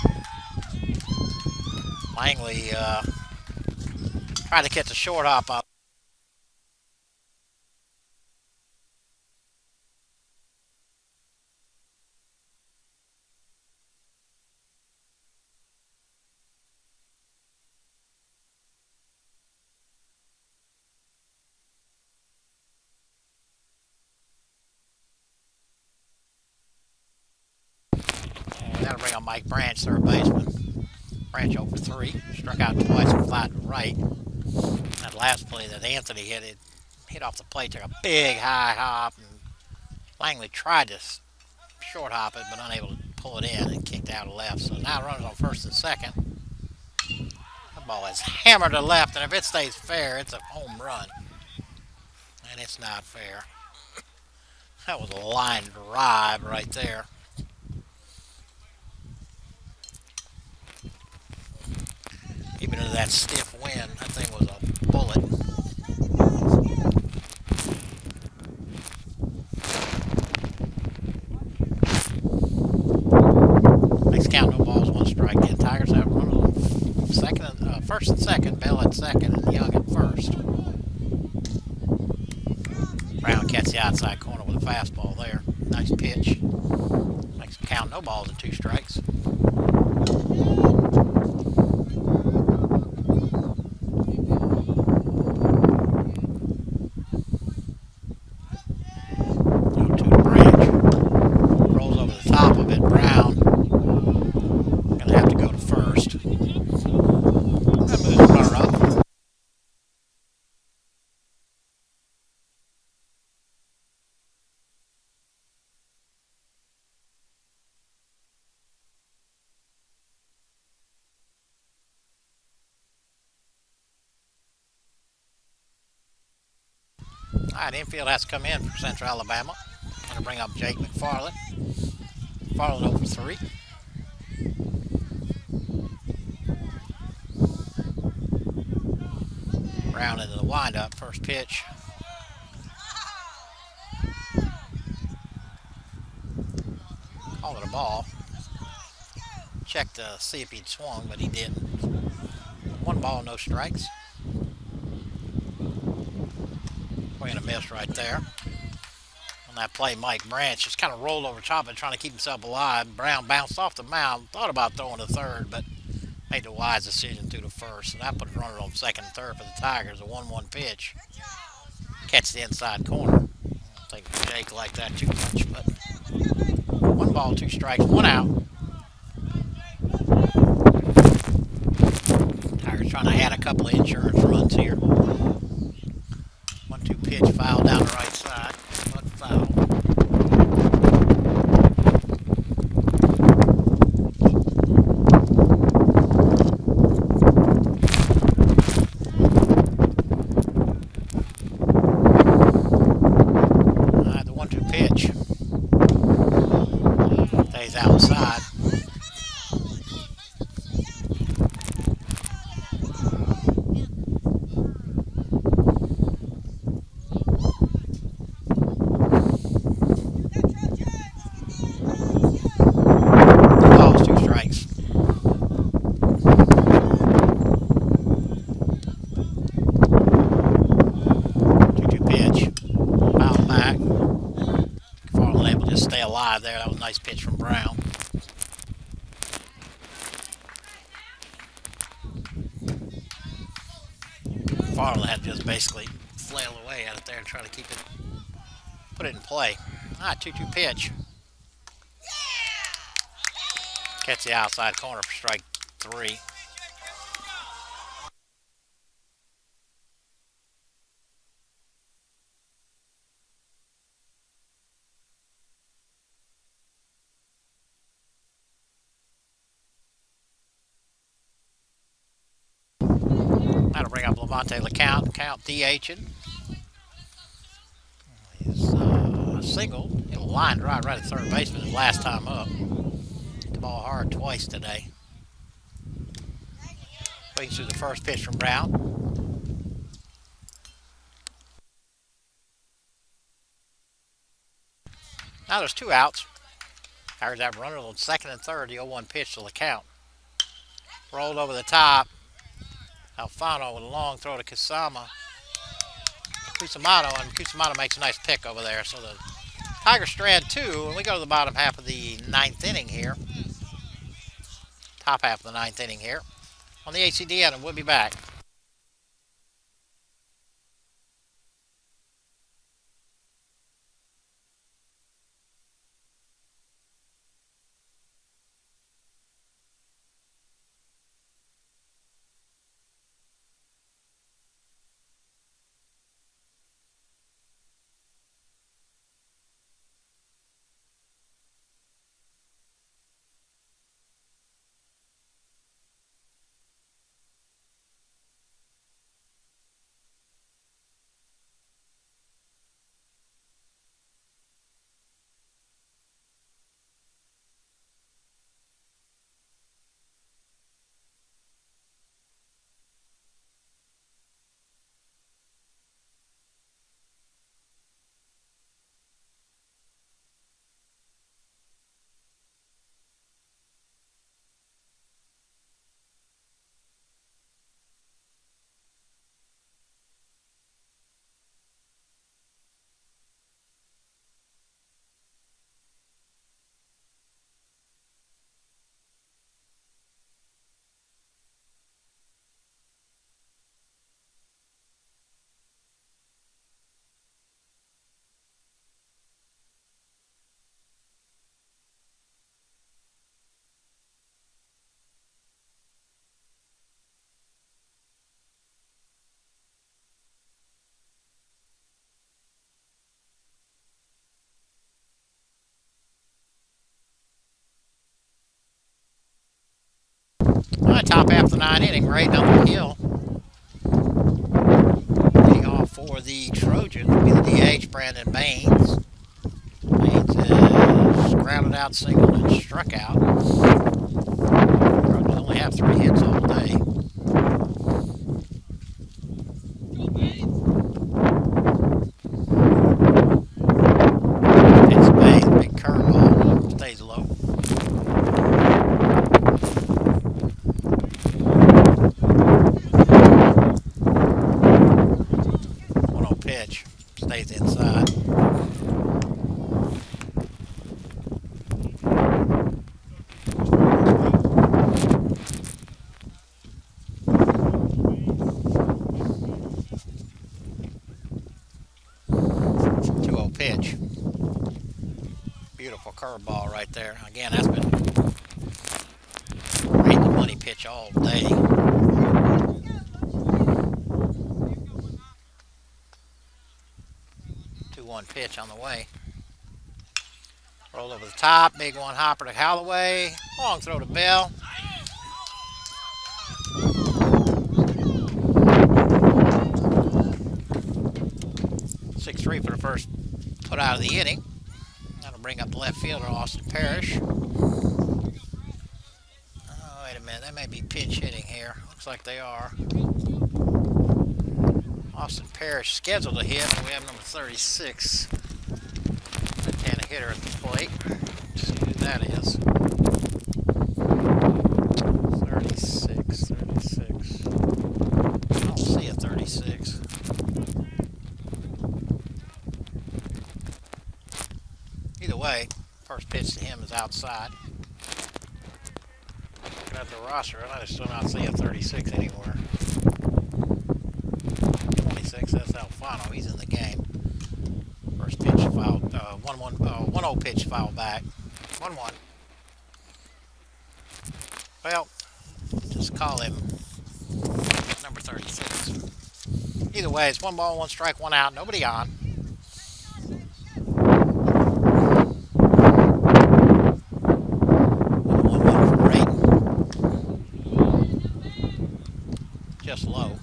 S1: Langley tried to catch a short hop up. That'll bring on Mike Branch, third baseman. Branch 0 for 3. Struck out twice and flat to right. That last play that Anthony hit, it hit off the plate, took a big high hop, and Langley tried to short hop it, but unable to pull it in and kicked out to left. So now runners on first and second. The ball is hammered to left, and if it stays fair, it's a home run. And it's not fair. That was a line drive right there. Even into that stiff wind, that thing was a bullet. Next count, no balls, 1 strike. The Tigers have runners on first and second. Bell at second and Young at first. Brown catches the outside corner with a fastball there. Nice pitch. Makes the count, no balls and 2 strikes. All right, infield has to come in for Central Alabama. Going to bring up Jake McFarland. McFarland 0 for 3. Brown into the windup. First pitch. Call it a ball. Checked to see if he'd swung, but he didn't. 1 ball, no strikes. Swing and a miss right there. On that play, Mike Branch just kind of rolled over top of it, trying to keep himself alive. Brown bounced off the mound, thought about throwing to third, but made the wise decision through the first. So that put runners on second and third for the Tigers. A 1-1 pitch. Catch the inside corner. I don't think Jake liked that too much, but 1 ball, 2 strikes, 1 out. Tigers trying to add a couple of insurance runs here. 1-2 pitch, foul down the right side, but foul. The 1-2 pitch stays outside. basically flail away at it there and try to keep it, put it in play. 2-2 pitch. Catch the outside corner for strike 3. That'll bring up Levante LeCount. Count DHing. He's single. He'll line drive right at third baseman his last time up. Hit the ball hard twice today. Waiting through the first pitch from Brown. Now there's 2 outs. Tigers have runners on second and third. The 0-1 pitch to LeCount. Rolled over the top. Alfano with a long throw to Kusama. Kusamano, and Kusamano makes a nice pick over there. So the Tigers strand 2, and we go to the bottom half of the 9th inning here. Top half of the 9th inning here. On the ACD end, and we'll be back. Top half of the 9th inning, right down the hill. Leading off for the Trojans will be the DH, Brandon Baines. Baines is grounded out, singled, and struck out. Trojans only have 3 hits all day. It's Baines, big curveball, stays low. Pitch stays inside. Pitch. Beautiful curveball right there. Again, that's been great the money pitch all day. 2-1 pitch on the way. Rolled over the top. Big one hopper to Holloway. Long throw to Bell. Six-3 for the first put out of the inning. That'll bring up the left fielder, Austin Parrish. Oh, wait a minute. They may be pinch hitting here. Looks like they are. Austin Parrish scheduled a hit, but we have number 36. Left-handed hitter at the plate. Let's see who that is. 36. I don't see a 36. Either way, first pitch to him is outside. Looking at the roster, I still not see a 36 anywhere. 26. Access Alfano. He's in the game. First pitch foul. 1-0 pitch foul back. 1-1. Well, just call him number 36. Either way, it's 1 ball, 1 strike, 1 out. Nobody on. Just low.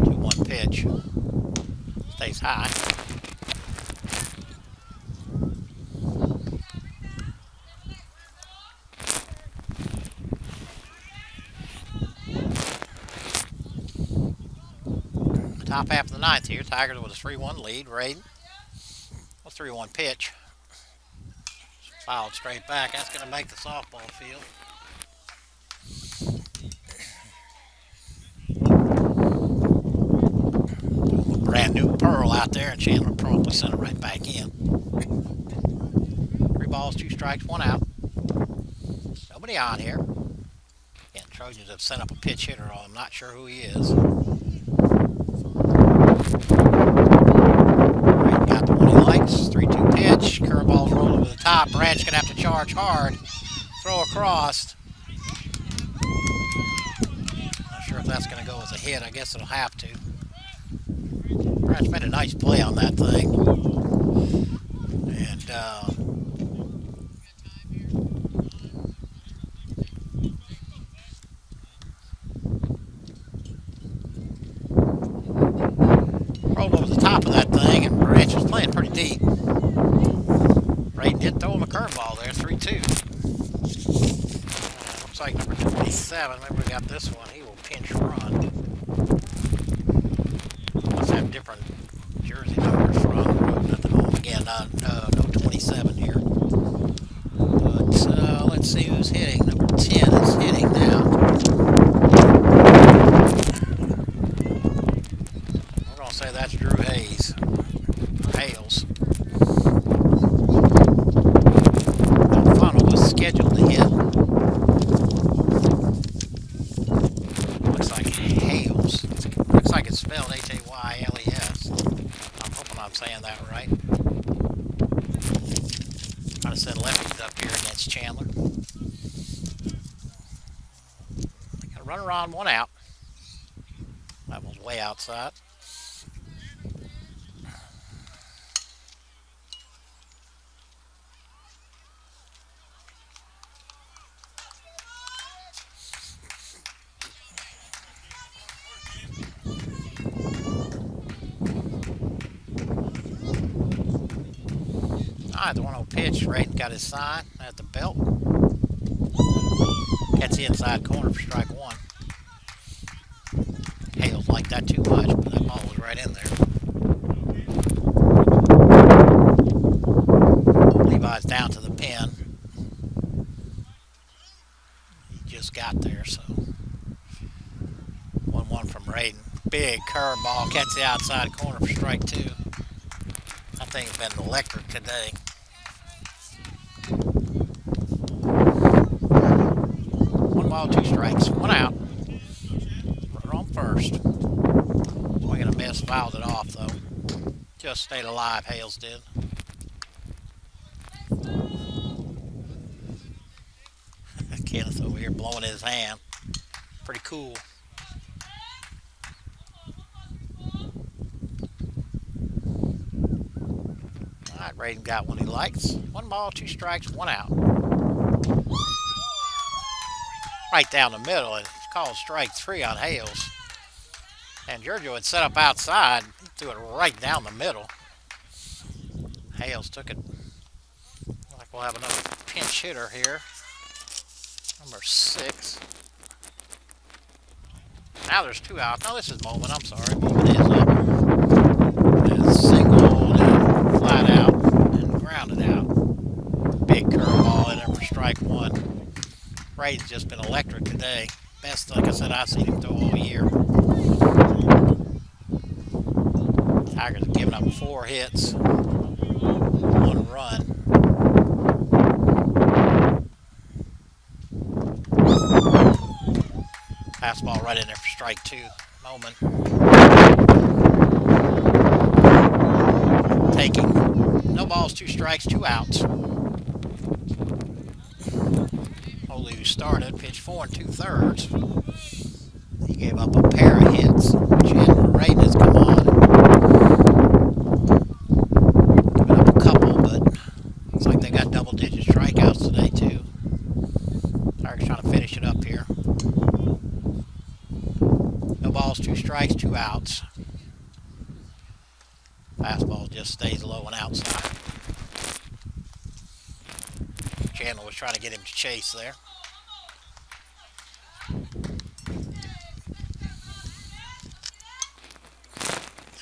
S1: 2-1 pitch. Stays high. Top half of the ninth here. Tigers with a 3-1 lead. Raiden. A 3-1 pitch. Fouled straight back. That's going to make the softball field. Brand new Pearl out there, and Chandler promptly sent it right back in. 3 balls, 2 strikes, 1 out. Nobody on here. Again, Trojans have sent up a pitch hitter. I'm not sure who he is. Brayton got the one he likes. 3-2 pitch. Curveball's rolled over the top. Branch going to have to charge hard. Throw across. Not sure if that's going to go as a hit. I guess it'll have to. Branch made a nice play on that thing. And, rolled over the top of that thing, and Branch was playing pretty deep. Raiden did throw him a curveball there, 3-2. Looks like number 27, maybe we got this one, he will pinch run. Must have different jersey numbers for on the road. Nothing home again, no 27 here. But let's see who's hitting. Number 10 is hitting now. We're going to say that's Drew Hayes. Hales. Alfano was scheduled to hit. Looks like Hales. Looks like it's spelled Hayles. I'm hoping I'm saying that right. Kind of said lefties up here against Chandler. Got a runner on, 1 out. That was way outside. Alright, the 1-0 pitch. Raiden got his sign at the belt. Gets the inside corner for strike 1. Hales liked that too much, but that ball was right in there. Levi's down to the pin. He just got there, so 1-1 from Raiden. Big curveball, catch the outside corner for strike 2. That thing's been electric today. 1 ball, 2 strikes, 1 out. Runner on first. Swing and a miss, fouled it off though. Just stayed alive, Hales did. Kenneth over here blowing his hand. Pretty cool. Alright, Raiden got one he likes. 1 ball, 2 strikes, 1 out. Right down the middle. It's called strike 3 on Hales. And Giorgio had set up outside. He threw it right down the middle. Hales took it. Like we'll have another pinch hitter here. Number 6. Now there's 2 out. No, this is Moment. I'm sorry. Moment is up. It's singled and flat out and grounded out. Big curveball in there for strike 1. Ray's just been electric today. Best, like I said, I've seen him throw all year. Tigers have given up 4 hits, 1 run. Fastball right in there for strike two. Moment. Taking. No balls, 2 strikes, 2 outs. Ole, who started, pitched 4 2/3. He gave up a pair of hits. Chandler Raiden has come on. Given up a couple, but looks like they got double-digit strikeouts today, too. Tigers trying to finish it up here. No balls, 2 strikes, 2 outs. Fastball just stays low and outside. Chandler was trying to get him to chase there. So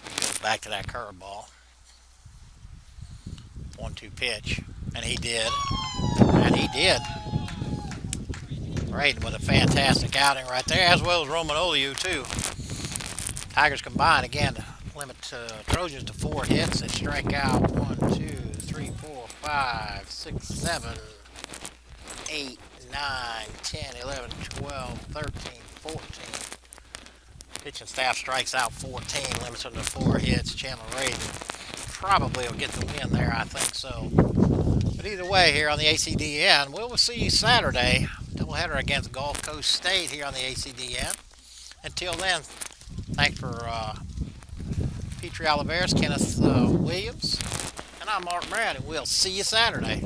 S1: he goes back to that curveball. 1-2 pitch. And he did. And he did. Raiden with a fantastic outing right there, as well as Roman Oliu, too. Tigers combine again to limit Trojans to 4 hits and strike out 1, 2, 3, 4, 5, 6, 7, 8, 9, 10, 11, 12, 13, 14. Pitching staff strikes out 14, limits them to 4 hits. Chandler Raiden probably will get the win there, I think so. But either way, here on the ACDN, we'll see you Saturday. Doubleheader against Gulf Coast State here on the ACDN. Until then, thanks for Petrie Oliveris, Kenneth Williams, and I'm Mark Brad, and we'll see you Saturday.